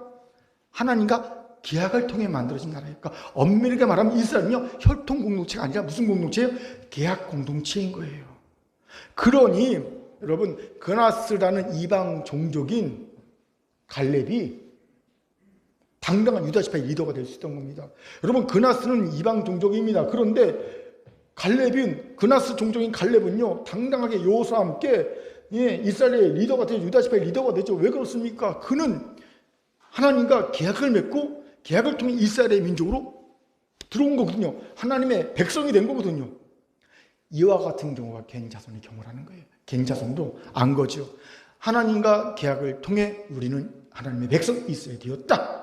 A: 하나님과 계약을 통해 만들어진 나라예요. 그러니까 엄밀하게 말하면 이스라엘은요, 혈통 공동체가 아니라 무슨 공동체예요? 계약 공동체인 거예요. 그러니 여러분, 그나스라는 이방 종족인 갈렙이 당당한 유다 지파의 리더가 될 수 있던 겁니다. 여러분, 그나스는 이방 종족입니다. 그런데 그나스 종족인 갈렙은요, 당당하게 여호수아와 함께 이스라엘의 리더가 되죠. 유다 지파의 리더가 되죠. 왜 그렇습니까? 그는 하나님과 계약을 맺고 계약을 통해 이스라엘의 민족으로 들어온 거거든요. 하나님의 백성이 된 거거든요. 이와 같은 경우가 겐자손의 경우라는 거예요. 겐자손도 안 거죠. 하나님과 계약을 통해 우리는 하나님의 백성 이스라엘이 되었다.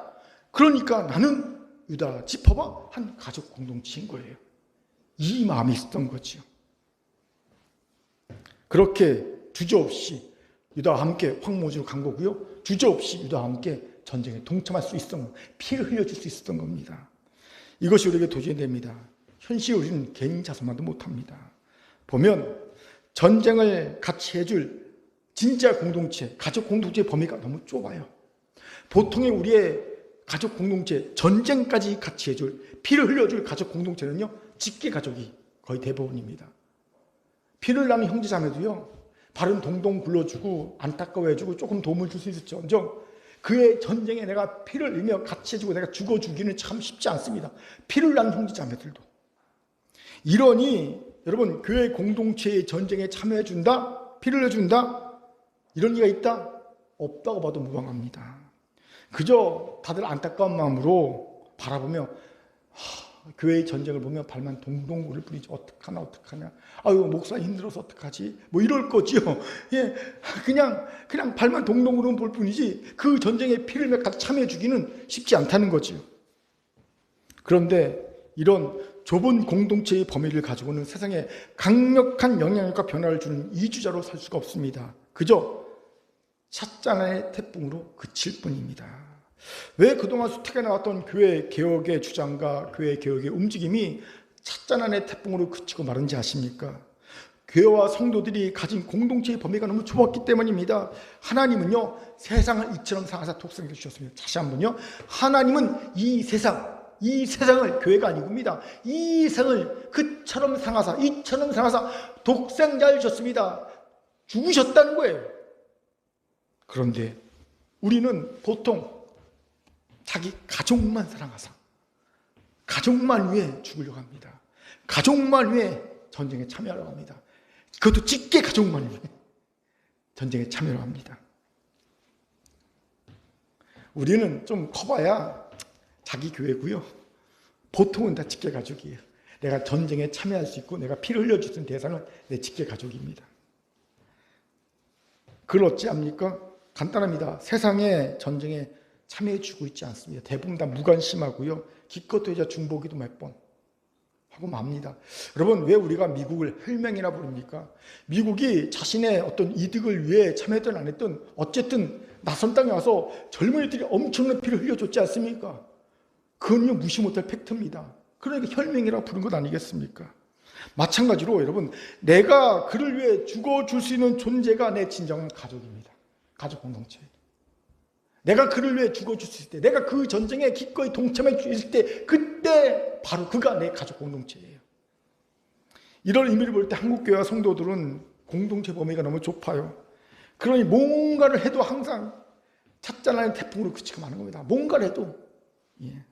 A: 그러니까 나는 유다 지파와 한 가족 공동체인 거예요. 이 마음이 있었던 거죠. 그렇게 주저없이 유다와 함께 황무지로 간 거고요. 주저없이 유다와 함께 전쟁에 동참할 수 있었던 겁니다. 피를 흘려줄 수 있었던 겁니다. 이것이 우리에게 도전됩니다. 현실 우리는 개인 자손만도 못합니다. 보면 전쟁을 같이 해줄 진짜 공동체, 가족 공동체의 범위가 너무 좁아요. 보통의 우리의 가족 공동체, 전쟁까지 같이 해줄, 피를 흘려줄 가족 공동체는요, 직계 가족이 거의 대부분입니다. 피를 나는 형제 자매도요, 발은 동동 굴러주고 안타까워해주고 조금 도움을 줄 수 있을지언정 그의 전쟁에 내가 피를 흘리며 같이 해주고 내가 죽어주기는 참 쉽지 않습니다. 피를 난 형제 자매들도. 이러니 여러분, 교회 공동체의 전쟁에 참여해준다? 피를 흘려준다? 이런 리가 있다? 없다고 봐도 무방합니다. 그저 다들 안타까운 마음으로 바라보며 교회의 전쟁을 보며 발만 동동 굴릴 뿐이지 어떡하냐. 아유, 목사 힘들어서 어떡하지? 뭐 이럴 거지요. 예, 그냥 발만 동동 굴리면 볼 뿐이지 그 전쟁에 피를 몇 가지 참여해 주기는 쉽지 않다는 거지요. 그런데 이런 좁은 공동체의 범위를 가지고는 세상에 강력한 영향력과 변화를 주는 이주자로 살 수가 없습니다. 그저 찻잔의 태풍으로 그칠 뿐입니다. 왜 그동안 수택에 나왔던 교회 개혁의 주장과 교회 개혁의 움직임이 찻잔의 태풍으로 그치고 마른지 아십니까? 교회와 성도들이 가진 공동체의 범위가 너무 좁았기 때문입니다. 하나님은요, 세상을 이처럼 상하사 독생자를 주셨습니다. 다시 한번요, 하나님은 이 세상을 교회가 아니고입니다. 이 세상을 그처럼 상하사, 이처럼 상하사 독생자를 주셨습니다. 죽으셨다는 거예요. 그런데 우리는 보통 자기 가족만 사랑하사 가족만 위해 죽으려고 합니다. 가족만 위해 전쟁에 참여하려고 합니다. 그것도 직계 가족만 위해 전쟁에 참여하려고 합니다. 우리는 좀 커봐야 자기 교회고요. 보통은 다 직계 가족이에요. 내가 전쟁에 참여할 수 있고 내가 피를 흘려줄 수 있는 대상은 내 직계 가족입니다. 그걸 어찌합니까? 간단합니다. 세상의 전쟁에 참여해주고 있지 않습니다. 대부분 다 무관심하고요. 기껏 해야 중보기도 몇 번 하고 맙니다. 여러분, 왜 우리가 미국을 혈맹이라 부릅니까? 미국이 자신의 어떤 이득을 위해 참여했든 안 했든 어쨌든 낯선 땅에 와서 젊은이들이 엄청난 피를 흘려줬지 않습니까? 그건요, 무시 못할 팩트입니다. 그러니까 혈맹이라고 부른 것 아니겠습니까? 마찬가지로 여러분, 내가 그를 위해 죽어줄 수 있는 존재가 내 진정한 가족입니다. 가족 공동체. 내가 그를 위해 죽어줄 수 있을 때, 내가 그 전쟁에 기꺼이 동참할 수 있을 때, 그때 바로 그가 내 가족 공동체예요. 이런 의미를 볼 때 한국교회와 성도들은 공동체 범위가 너무 좁아요. 그러니 뭔가를 해도 항상 찻잔하는 태풍으로 그치고 마는 겁니다. 뭔가를 해도. 예.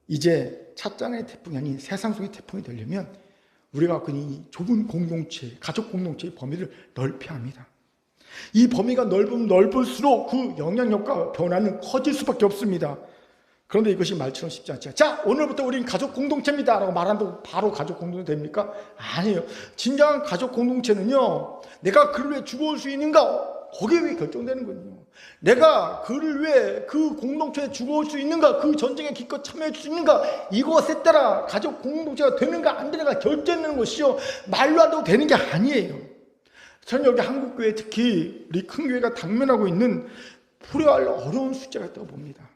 A: 이제 찻잔의 태풍이 아닌 세상 속의 태풍이 되려면 우리가 이 좁은 공동체, 가족 공동체의 범위를 넓혀야 합니다. 이 범위가 넓으면 넓을수록 그 영향력과 변화는 커질 수밖에 없습니다. 그런데 이것이 말처럼 쉽지 않죠. 자, 오늘부터 우리는 가족 공동체입니다 라고 말한다고 바로 가족 공동체 됩니까? 아니에요. 진정한 가족 공동체는요, 내가 그를 위해 죽어올 수 있는가? 거기에 결정되는 거예요. 내가 그를 위해 그 공동체에 죽어올 수 있는가? 그 전쟁에 기껏 참여할 수 있는가? 이것에 따라 가족 공동체가 되는가 안 되는가 결정되는 것이요, 말로 한다고 되는 게 아니에요. 저는 여기 한국교회, 특히 우리 큰 교회가 당면하고 있는 풀어야 할 어려운 숙제가 있다고 봅니다.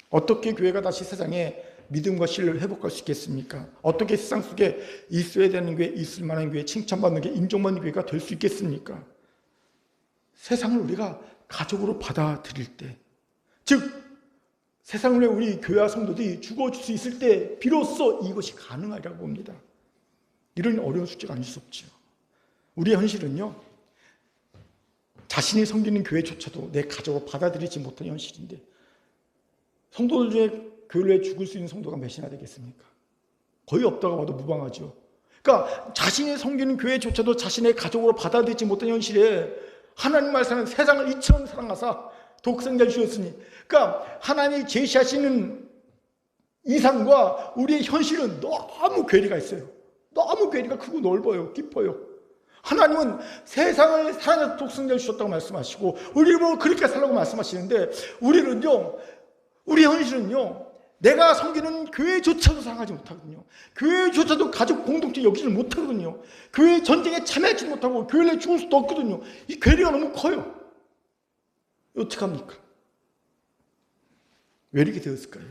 A: 어떻게 교회가 다시 세상에 믿음과 신뢰를 회복할 수 있겠습니까? 어떻게 세상 속에 있어야 되는 교회, 있을 만한 교회, 칭찬받는 교회, 인정받는 교회가 될 수 있겠습니까? 세상을 우리가 가족으로 받아들일 때, 즉 세상을 위해 우리 교회와 성도들이 죽어줄 수 있을 때 비로소 이것이 가능하리라고 봅니다. 이런 어려운 숙제가 아닐 수 없죠. 우리의 현실은요, 자신이 섬기는 교회조차도 내 가족으로 받아들이지 못한 현실인데, 성도들 중에 교회에 죽을 수 있는 성도가 몇이나 되겠습니까? 거의 없다고 봐도 무방하죠. 그러니까 자신이 섬기는 교회조차도 자신의 가족으로 받아들이지 못한 현실에 하나님 말씀은 세상을 이처럼 사랑하사 독생자를 주셨으니, 그러니까 하나님이 제시하시는 이상과 우리의 현실은 너무 괴리가 있어요. 너무 괴리가 크고 넓어요. 깊어요. 하나님은 세상을 사랑해서 독생자를 주셨다고 말씀하시고 우리를 보고 그렇게 살라고 말씀하시는데, 우리는요, 우리 현실은요, 내가 섬기는 교회조차도 사랑하지 못하거든요. 교회조차도 가족 공동체 여기지를 못하거든요. 교회 전쟁에 참여하지 못하고 교회에 죽을 수도 없거든요. 이 괴리가 너무 커요. 어떡합니까? 왜 이렇게 되었을까요?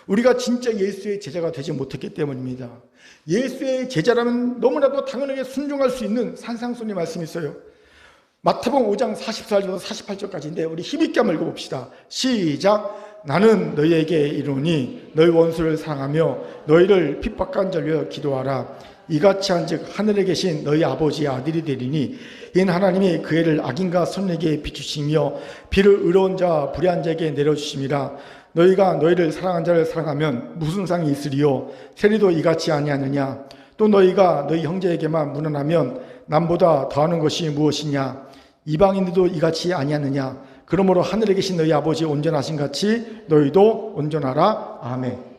A: 우리가 진짜 예수의 제자가 되지 못했기 때문입니다. 예수의 제자라면 너무나도 당연하게 순종할 수 있는 산상순의 말씀이 있어요. 마태복음 5장 44절부터 48절까지인데 우리 힘있게 한번 읽어봅시다. 시작. 나는 너희에게 이르노니 너희 원수를 사랑하며 너희를 핍박한 자를 기도하라. 이같이 한즉 하늘에 계신 너희 아버지의 아들이 되리니 이는 하나님이 그 해를 악인과 선에게 비추시며 비를 의로운 자와 불의한 자에게 내려주심이라. 너희가 너희를 사랑한 자를 사랑하면 무슨 상이 있으리요? 세리도 이같이 아니하느냐? 또 너희가 너희 형제에게만 무난하면 남보다 더하는 것이 무엇이냐? 이방인들도 이같이 아니하느냐? 그러므로 하늘에 계신 너희 아버지 온전하신 같이 너희도 온전하라. 아멘.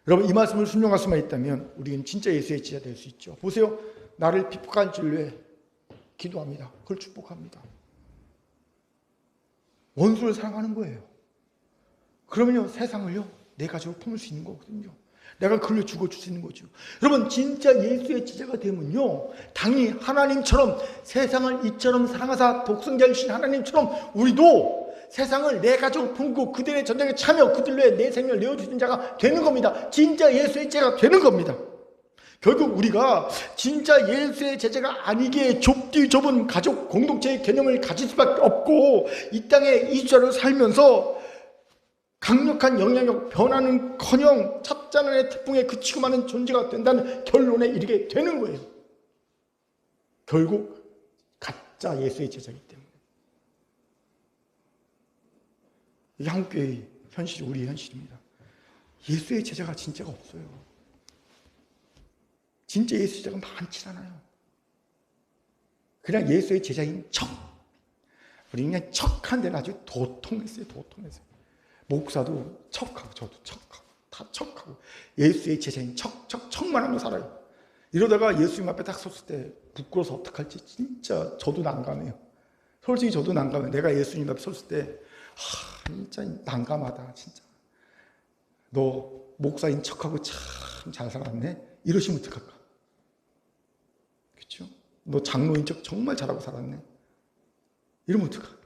A: 여러분, 이 말씀을 순종할 수만 있다면 우리는 진짜 예수의 제자 될 수 있죠. 보세요. 나를 핍박한 진로에 기도합니다. 그걸 축복합니다. 원수를 사랑하는 거예요. 그러면요, 세상을요, 내 가족으로 품을 수 있는 거거든요. 내가 그걸로 죽어줄 수 있는 거죠. 여러분, 진짜 예수의 제자가 되면요, 당연히 하나님처럼 세상을 이처럼 사랑하사 독생자를 주신 하나님처럼 우리도 세상을 내 가족으로 품고 그들의 전쟁에 참여, 그들로 내 생명을 내어주는 자가 되는 겁니다. 진짜 예수의 제자가 되는 겁니다. 결국 우리가 진짜 예수의 제자가 아니기에 좁디 좁은 가족 공동체의 개념을 가질 수밖에 없고 이 땅에 이주자로 살면서 강력한 영향력 변화는커녕 찻잔의 태풍에 그치고 마는 존재가 된다는 결론에 이르게 되는 거예요. 결국 가짜 예수의 제자이기 때문에. 이게 한국교회의 현실이 우리의 현실입니다. 예수의 제자가 진짜가 없어요. 진짜 예수의 제자가 많지 않아요. 그냥 예수의 제자인 척. 우리 그냥 척한 데는 아주 도통했어요. 도통했어요. 목사도 척하고 저도 척하고 다 척하고 예수의 제자인 척만 하며 살아요. 이러다가 예수님 앞에 딱 섰을 때 부끄러워서 어떡할지 진짜 저도 난감해요. 솔직히 저도 난감해요. 내가 예수님 앞에 섰을 때 진짜 난감하다. 진짜 너 목사인 척하고 참 잘 살았네. 이러시면 어떡할까? 그렇죠? 너 장로인 척 정말 잘하고 살았네. 이러면 어떡할까?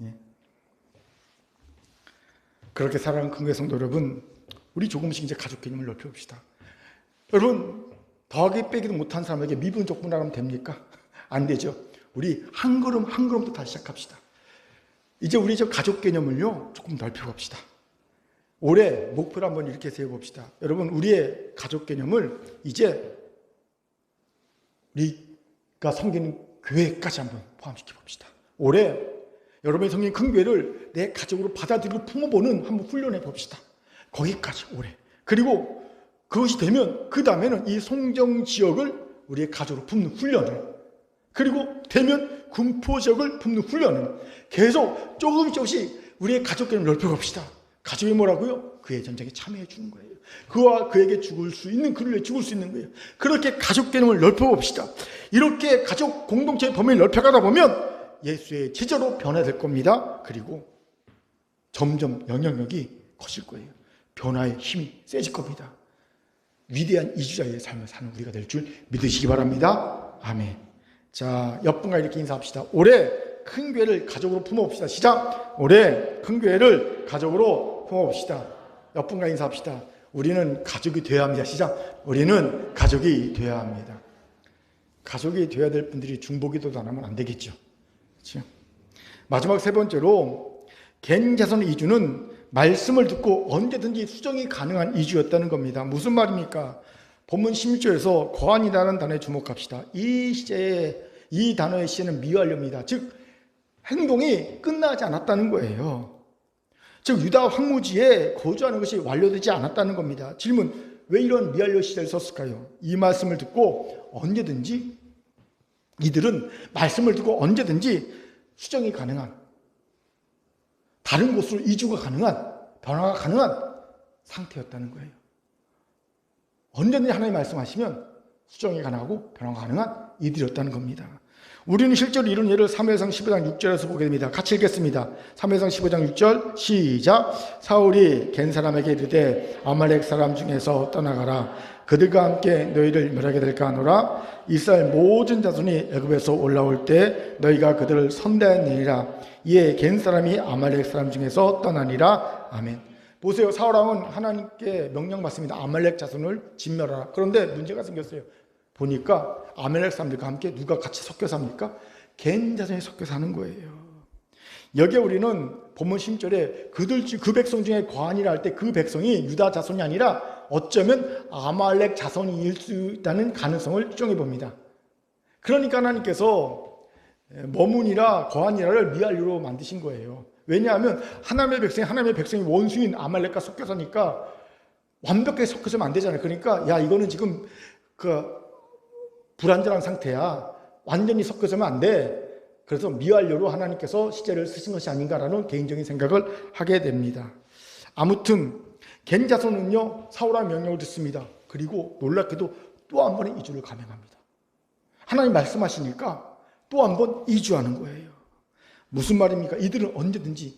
A: 예. 그렇게 살아가는 큰교회 성도 여러분, 우리 조금씩 이제 가족 개념을 넓혀봅시다. 여러분, 더하기 빼기도 못한 사람에게 미분 족분하면 됩니까? 안 되죠. 우리 한 걸음 한 걸음부터 다시 시작합시다. 이제 우리 저 가족 개념을요 조금 넓혀봅시다. 올해 목표를 한번 이렇게 세워봅시다. 여러분, 우리의 가족 개념을 이제 우리가 섬기는 교회까지 한번 포함시켜봅시다. 올해 여러분이 섬기는 큰 교회를 내 가족으로 받아들이고 품어보는 한번 훈련해 봅시다. 거기까지 올해. 그리고 그것이 되면 그 다음에는 이 송정 지역을 우리의 가족으로 품는 훈련을, 그리고 되면 군포 지역을 품는 훈련을 계속 조금씩 우리의 가족 개념을 넓혀봅시다. 가족이 뭐라고요? 그의 전쟁에 참여해 주는 거예요. 그와 그에게 죽을 수 있는, 그를 위해 죽을 수 있는 거예요. 그렇게 가족 개념을 넓혀봅시다. 이렇게 가족 공동체의 범위를 넓혀가다 보면 예수의 제자로 변화될 겁니다. 그리고 점점 영향력이 커질 거예요. 변화의 힘이 세질 겁니다. 위대한 이주자의 삶을 사는 우리가 될 줄 믿으시기 바랍니다. 아멘. 자, 옆분과 이렇게 인사합시다. 올해 큰 교회를 가족으로 품어봅시다. 시작. 올해 큰 교회를 가족으로 품어봅시다. 옆분과 인사합시다. 우리는 가족이 되어야 합니다. 시작. 우리는 가족이 되어야 합니다. 가족이 되어야 될 분들이 중보기도도 안 하면 안 되겠죠. 그렇죠? 마지막 세 번째로 개인자손 이주는 말씀을 듣고 언제든지 수정이 가능한 이주였다는 겁니다. 무슨 말입니까? 본문 16절에서 거한이라는 단어에 주목합시다. 이 시제에, 이 단어의 시제는 미완료입니다. 즉 행동이 끝나지 않았다는 거예요. 즉 유다 황무지에 거주하는 것이 완료되지 않았다는 겁니다. 질문, 왜 이런 미완료 시제를 썼을까요? 이 말씀을 듣고 언제든지, 이들은 말씀을 듣고 언제든지 수정이 가능한, 다른 곳으로 이주가 가능한, 변화가 가능한 상태였다는 거예요. 언제든지 하나님 말씀하시면 수정이 가능하고 변화가 가능한 이들이었다는 겁니다. 우리는 실제로 이런 예를 사무엘상 15장 6절에서 보게 됩니다. 같이 읽겠습니다. 사무엘상 15장 6절 시작. 사울이 겐 사람에게 이르되 아말렉 사람 중에서 떠나가라. 그들과 함께 너희를 멸하게 될까 하노라. 이스라엘 모든 자손이 애굽에서 올라올 때 너희가 그들을 선대하니라. 이에 겐 사람이 아말렉 사람 중에서 떠나니라. 아멘. 보세요. 사울왕은 하나님께 명령받습니다. 아말렉 자손을 진멸하라. 그런데 문제가 생겼어요. 보니까 아말렉 사람들과 함께 누가 같이 섞여 삽니까? 겐 자손이 섞여 사는 거예요. 여기에 우리는 본문 10절에 그 백성 중에 과한이라 할 때 그 백성이 유다 자손이 아니라 어쩌면 아말렉 자손일 수 있다는 가능성을 추정해 봅니다. 그러니까 하나님께서 머문이라 거한이라를 미알류로 만드신 거예요. 왜냐하면 하나님의 백성이 원수인 아말렉과 섞여 사니까 완벽하게 섞여서는 안 되잖아요. 그러니까 야, 이거는 지금 불완전한 상태야. 완전히 섞여서는 안 돼. 그래서 미완료로 하나님께서 시제를 쓰신 것이 아닌가라는 개인적인 생각을 하게 됩니다. 아무튼 겐 자손은요, 사울의 명령을 듣습니다. 그리고 놀랍게도 또 한 번의 이주를 감행합니다. 하나님 말씀하시니까 또 한 번 이주하는 거예요. 무슨 말입니까? 이들은 언제든지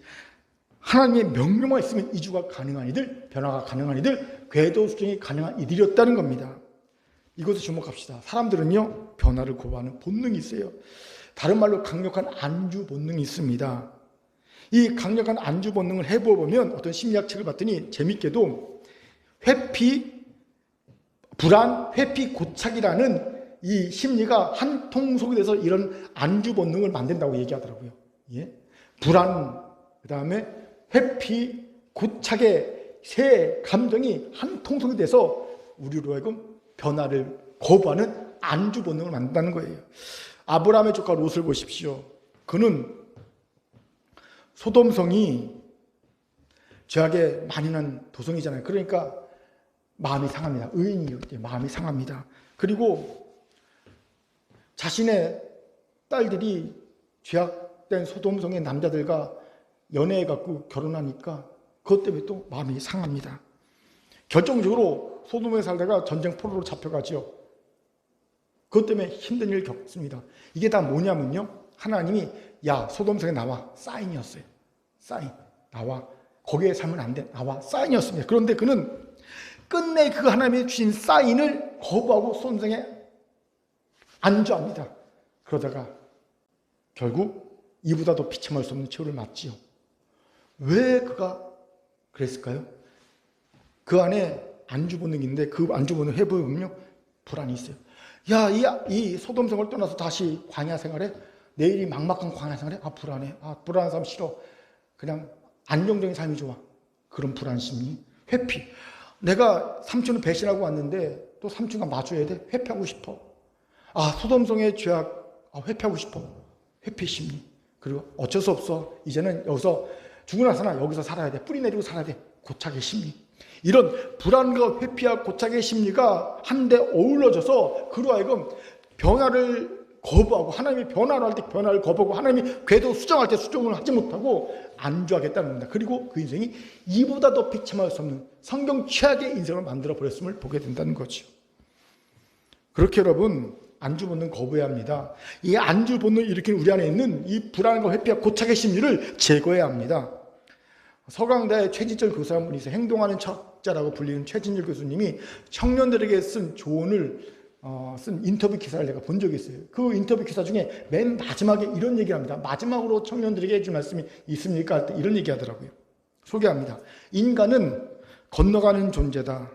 A: 하나님의 명령만 있으면 이주가 가능한 이들, 변화가 가능한 이들, 궤도 수정이 가능한 이들이었다는 겁니다. 이것을 주목합시다. 사람들은요, 변화를 거부하는 본능이 있어요. 다른 말로 강력한 안주 본능이 있습니다. 이 강력한 안주 본능을 해보면 어떤 심리학 책을 봤더니 재밌게도 회피, 불안, 회피, 고착이라는 이 심리가 한 통속이 돼서 이런 안주 본능을 만든다고 얘기하더라고요. 예? 불안, 그 다음에 회피, 고착의 세 감정이 한 통속이 돼서 우리로 하여금 변화를 거부하는 안주 본능을 만든다는 거예요. 아브라함의 조카 롯을 보십시오. 그는 소돔성이 죄악에 많이 난 도성이잖아요. 그러니까 마음이 상합니다. 의인이기 때문에 마음이 상합니다. 그리고 자신의 딸들이 죄악된 소돔성의 남자들과 연애해갖고 결혼하니까 그것 때문에 또 마음이 상합니다. 결정적으로 소돔에 살다가 전쟁 포로로 잡혀가지요. 그것 때문에 힘든 일을 겪습니다. 이게 다 뭐냐면요, 하나님이 야, 소돔성에 나와, 사인이었어요. 사인, 나와, 거기에 살면 안 돼, 나와, 사인이었습니다. 그런데 그는 끝내 그 하나님이 주신 사인을 거부하고 소돔성에 안주합니다. 그러다가 결국 이보다 더 비참할 수 없는 최후를 맞지요. 왜 그가 그랬을까요? 그 안에 안주 본능인데 그 안주 본능 해보면요, 불안이 있어요. 야, 이 소돔성을 떠나서 다시 광야 생활해? 내일이 막막한 광야 생활해? 아, 불안해. 아, 불안한 삶 싫어. 그냥 안정적인 삶이 좋아. 그런 불안 심리. 회피. 내가 삼촌을 배신하고 왔는데 또 삼촌과 마주해야 돼? 회피하고 싶어. 아, 소돔성의 죄악, 회피하고 싶어. 회피 심리. 그리고 어쩔 수 없어. 이제는 여기서 죽으나 사나 여기서 살아야 돼. 뿌리 내리고 살아야 돼. 고착의 심리. 이런 불안과 회피와 고착의 심리가 한데 어우러져서 그로 하여금 변화를 거부하고, 하나님이 변화를 할 때 변화를 거부하고, 하나님이 궤도 수정할 때 수정을 하지 못하고 안주하겠다는 겁니다. 그리고 그 인생이 이보다 더 비참할 수 없는 성경 최악의 인생을 만들어 버렸음을 보게 된다는 거죠. 그렇게 여러분, 안주 본능 거부해야 합니다. 이 안주 본능을 일으키는 우리 안에 있는 이 불안과 회피와 고착의 심리를 제거해야 합니다. 서강대 최진철 교수 한 분이 있어요. 행동하는 철학자라고 불리는 최진철 교수님이 청년들에게 쓴 조언을 쓴 인터뷰 기사를 내가 본 적이 있어요. 그 인터뷰 기사 중에 맨 마지막에 이런 얘기를 합니다. 마지막으로 청년들에게 해줄 말씀이 있습니까? 할 때 이런 얘기 하더라고요. 소개합니다. 인간은 건너가는 존재다.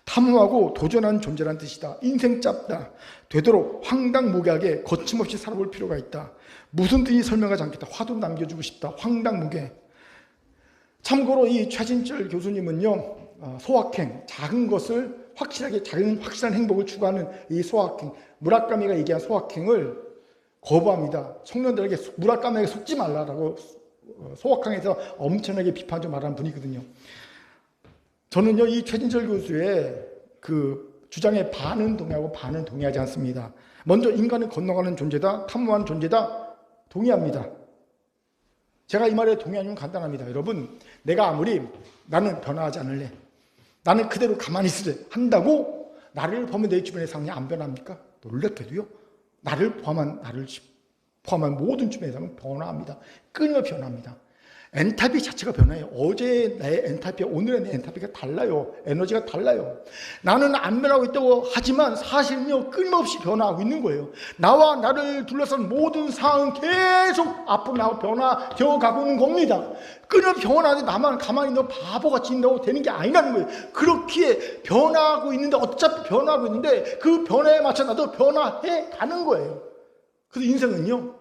A: 탐험하고 도전하는 존재란 뜻이다. 인생 짧다. 되도록 황당무계하게 거침없이 살아볼 필요가 있다. 무슨 뜻이 설명하지 않겠다. 화도 남겨주고 싶다. 황당무계. 참고로 이 최진철 교수님은요, 소확행, 작은 것을 확실하게, 확실한 행복을 추구하는 이 소확행, 무라카미가 얘기한 소확행을 거부합니다. 청년들에게 무라카미에게 속지 말라라고 소확행에서 엄청나게 비판적으로 말하는 분이거든요. 저는요, 이 최진철 교수의 그 주장에 반은 동의하고 반은 동의하지 않습니다. 먼저 인간은 건너가는 존재다, 탐험하는 존재다, 동의합니다. 제가 이 말에 동의하는 건 간단합니다. 여러분, 내가 아무리 나는 변화하지 않을래, 나는 그대로 가만히 있으래 한다고 나를 보면 내 주변의 상황이 안 변합니까? 놀랍게도요, 나를 포함한 모든 주변의 상황은 변화합니다. 끊임없이 변화합니다. 엔탈피 자체가 변해요. 어제 내 엔탈피와 오늘의 내 엔탈피가 달라요. 에너지가 달라요. 나는 안 변하고 있다고 하지만 사실은요, 끊임없이 변화하고 있는 거예요. 나와 나를 둘러싼 모든 상황은 계속 앞으로 나와 변화되어 가고 있는 겁니다. 끊임없이 변화하는데 나만 가만히 너 바보같이 있다고 되는 게 아니라는 거예요. 그렇게 변화하고 있는데, 어차피 변화하고 있는데 그 변화에 맞춰 나도 변화해 가는 거예요. 그래서 인생은요,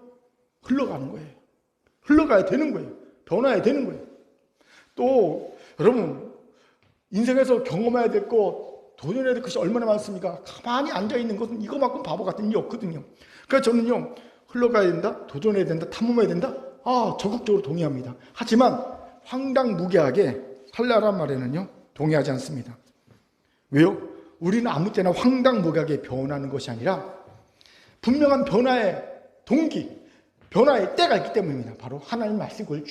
A: 흘러가는 거예요. 흘러가야 되는 거예요. 변화해야 되는 거예요. 또 여러분, 인생에서 경험해야 될 것, 도전해야 될 것이 얼마나 많습니까? 가만히 앉아있는 것은 이거만큼 바보 같은 일이 없거든요. 그래서 저는요, 흘러가야 된다, 도전해야 된다, 탐험해야 된다, 적극적으로 동의합니다. 하지만 황당무계하게 살라란 말에는요, 동의하지 않습니다. 왜요? 우리는 아무 때나 황당무계하게 변하는 것이 아니라 분명한 변화의 동기, 변화의 때가 있기 때문입니다. 바로 하나님 말씀, 그걸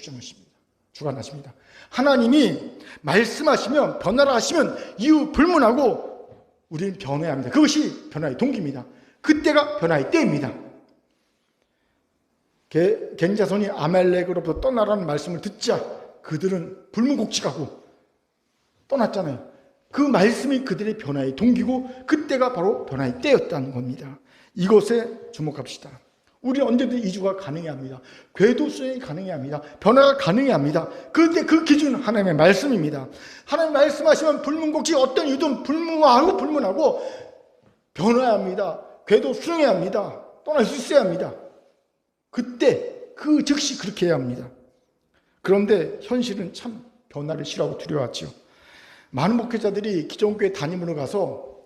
A: 주관하십니다. 하나님이 말씀하시면, 변화를 하시면 이유 불문하고 우리는 변해야 합니다. 그것이 변화의 동기입니다. 그때가 변화의 때입니다. 갱자손이 아말렉으로부터 떠나라는 말씀을 듣자 그들은 불문곡직하고 떠났잖아요. 그 말씀이 그들의 변화의 동기고 그때가 바로 변화의 때였다는 겁니다. 이것에 주목합시다. 우리는 언제든 이주가 가능해야 합니다. 궤도 수행이 가능해야 합니다. 변화가 가능해야 합니다. 그런데 그 기준은 하나님의 말씀입니다. 하나님 말씀하시면 불문곡직, 어떤 이유든 불문하고 변화해야 합니다. 궤도 수행해야 합니다. 떠날 수 있어야 합니다. 그때 그 즉시 그렇게 해야 합니다. 그런데 현실은 참 변화를 싫어하고 두려워하죠. 많은 목회자들이 기존교회 담임으로 가서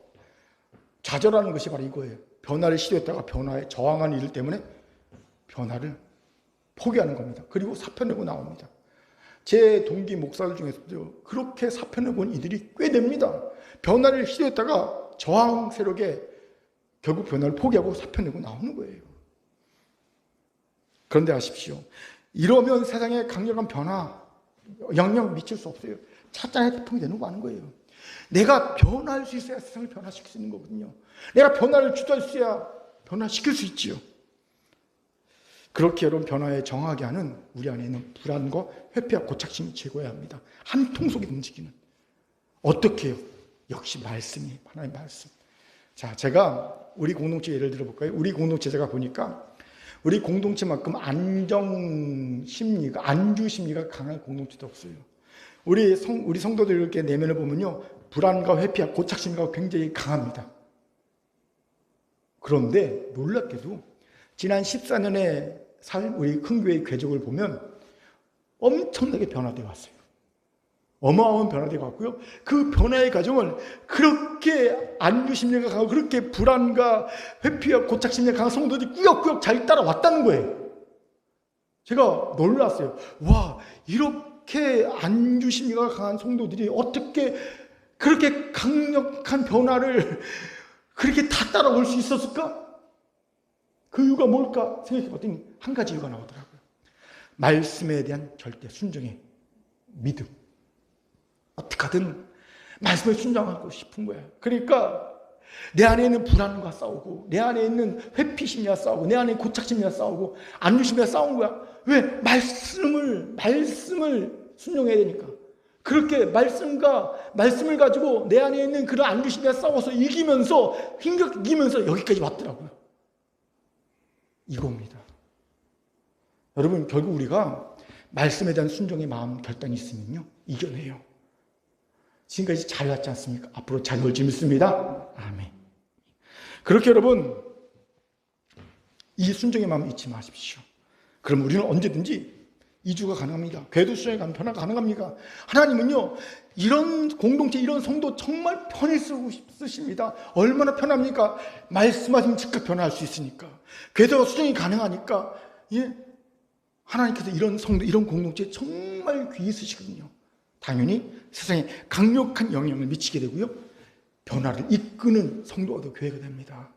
A: 좌절하는 것이 바로 이거예요. 변화를 시도했다가 변화에 저항하는 일 때문에 변화를 포기하는 겁니다. 그리고 사표 내고 나옵니다. 제 동기 목사들 중에서도 그렇게 사표 내본 이들이 꽤 됩니다. 변화를 시도했다가 저항 세력에 결국 변화를 포기하고 사표 내고 나오는 거예요. 그런데 아십시오. 이러면 세상에 강력한 변화, 영향을 미칠 수 없어요. 차장의 태풍이 되는 거 아는 거예요. 내가 변화할 수 있어야 세상을 변화시킬 수 있는 거거든요. 내가 변화를 주도할 수 있어야 변화시킬 수 있지요. 그렇게 여러분, 변화에 정하게 하는 우리 안에 있는 불안과 회피와 고착심이 제거해야 합니다. 한 통속에 움직이는. 어떻게 해요? 역시 말씀이, 하나님의 말씀. 자, 제가 우리 공동체 예를 들어볼까요? 우리 공동체 제가 보니까 우리 공동체만큼 안주 심리가 강한 공동체도 없어요. 우리 성도들 이렇게 내면을 보면요, 불안과 회피와 고착심과 굉장히 강합니다. 그런데 놀랍게도 지난 14년의 우리 큰 교회의 궤적을 보면 엄청나게 변화되어 왔어요. 어마어마한 변화되어 왔고요. 그 변화의 과정을 그렇게 안주 심리가 강하고 그렇게 불안과 회피와 고착심리가 강한 성도들이 꾸역꾸역 잘 따라왔다는 거예요. 제가 놀랐어요. 와, 이렇게 안주 심리가 강한 성도들이 어떻게 그렇게 강력한 변화를 그렇게 다 따라올 수 있었을까? 그 이유가 뭘까 생각해 봤더니 한 가지 이유가 나오더라고요. 말씀에 대한 절대 순종의 믿음. 어떻게 하든 말씀에 순종하고 싶은 거야. 그러니까 내 안에 있는 불안과 싸우고, 내 안에 있는 회피 심리와 싸우고, 내 안에 고착 심리와 싸우고, 안주 심리와 싸운 거야. 왜? 말씀을 순종해야 되니까. 그렇게 말씀을 가지고 내 안에 있는 그런 안주 심리와 싸워서 이기면서, 힘겹게 이기면서 여기까지 왔더라고요. 이겁니다. 여러분, 결국 우리가 말씀에 대한 순종의 마음 결단이 있으면요, 이겨내요. 지금까지 잘 왔지 않습니까? 앞으로 잘 올지 믿습니다. 아멘. 그렇게 여러분, 이 순종의 마음 잊지 마십시오. 그럼 우리는 언제든지 이주가 가능합니다. 궤도 수행에 가면 변화가 가능합니까? 하나님은요, 이런 공동체, 이런 성도 정말 편히 쓰십니다. 얼마나 편합니까? 말씀하시면 즉각 변화할 수 있으니까. 궤도가 수행이 가능하니까. 예? 하나님께서 이런 성도, 이런 공동체에 정말 귀히 쓰시거든요. 당연히 세상에 강력한 영향을 미치게 되고요, 변화를 이끄는 성도가 더 교회가 됩니다.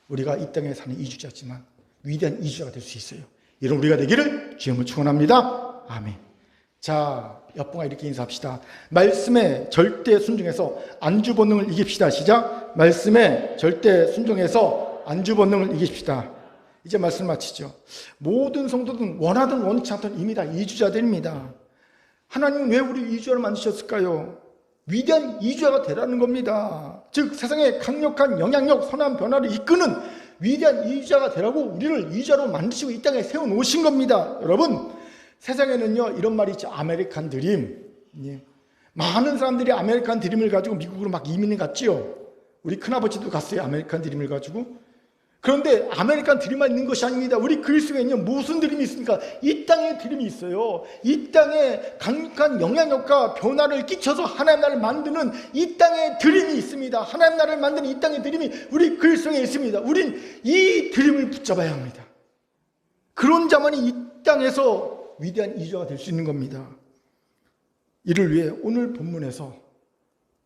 A: 우리가 이 땅에 사는 이주자지만 위대한 이주자가 될 수 있어요. 이런 우리가 되기를 주님을 축원합니다. 아멘. 자, 옆분과 이렇게 인사합시다. 말씀에 절대 순종해서 안주 본능을 이깁시다. 시작. 말씀에 절대 순종해서 안주 본능을 이깁시다. 이제 말씀 마치죠. 모든 성도들은 원하든 원치 않든 이미 다 이주자들입니다. 하나님은 왜 우리 이주자로 만드셨을까요? 위대한 이주자가 되라는 겁니다. 즉 세상에 강력한 영향력, 선한 변화를 이끄는 위대한 이주자가 되라고 우리를 이주자로 만드시고 이 땅에 세워놓으신 겁니다. 여러분, 세상에는요 이런 말이 있죠. 아메리칸 드림. 많은 사람들이 아메리칸 드림을 가지고 미국으로 막 이민을 갔지요. 우리 큰아버지도 갔어요. 아메리칸 드림을 가지고. 그런데 아메리칸 드림만 있는 것이 아닙니다. 우리 그리스도에는요 무슨 드림이 있습니까? 이 땅에 드림이 있어요. 이 땅에 강력한 영향력과 변화를 끼쳐서 하나님 나라를 만드는 이 땅에 드림이 있습니다. 하나님 나라를 만드는 이 땅의 드림이 우리 그리스도에 있습니다. 우린 이 드림을 붙잡아야 합니다. 그런 자만이 이 땅에서 위대한 이주자가 될 수 있는 겁니다. 이를 위해 오늘 본문에서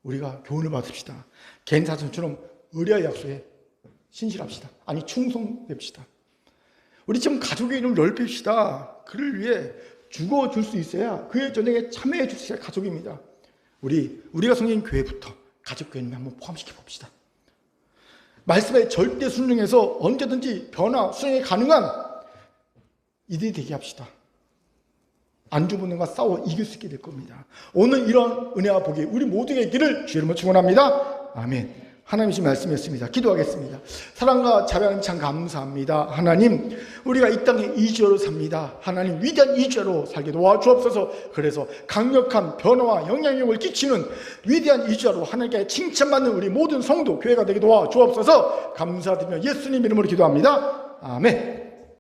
A: 우리가 교훈을 받읍시다. 개인 사정처럼 의뢰의 약속에 신실합시다. 아니 충성됩시다. 우리 지금 가족의 이름을 넓힙시다. 그를 위해 죽어줄 수 있어야 그의 전쟁에 참여해 줄 수 있어야 가족입니다. 우리가 섬긴 교회부터 가족교회를 한번 포함시켜 봅시다. 말씀에 절대 순종해서 언제든지 변화, 수행이 가능한 이들이 되게 합시다. 안주분과 싸워 이길 수 있게 될 겁니다. 오늘 이런 은혜와 복이 우리 모두에게 있기를 주의 이름으로 축원합니다. 아멘. 하나님의 말씀이었습니다. 기도하겠습니다. 사랑과 자비하는 참 감사합니다. 하나님, 우리가 이 땅에 이주자로 삽니다. 하나님, 위대한 이주자로 살게 도와주옵소서. 그래서 강력한 변화와 영향력을 끼치는 위대한 이주자로 하나님께 칭찬받는 우리 모든 성도 교회가 되게 도와주옵소서. 감사드리며 예수님 이름으로 기도합니다. 아멘.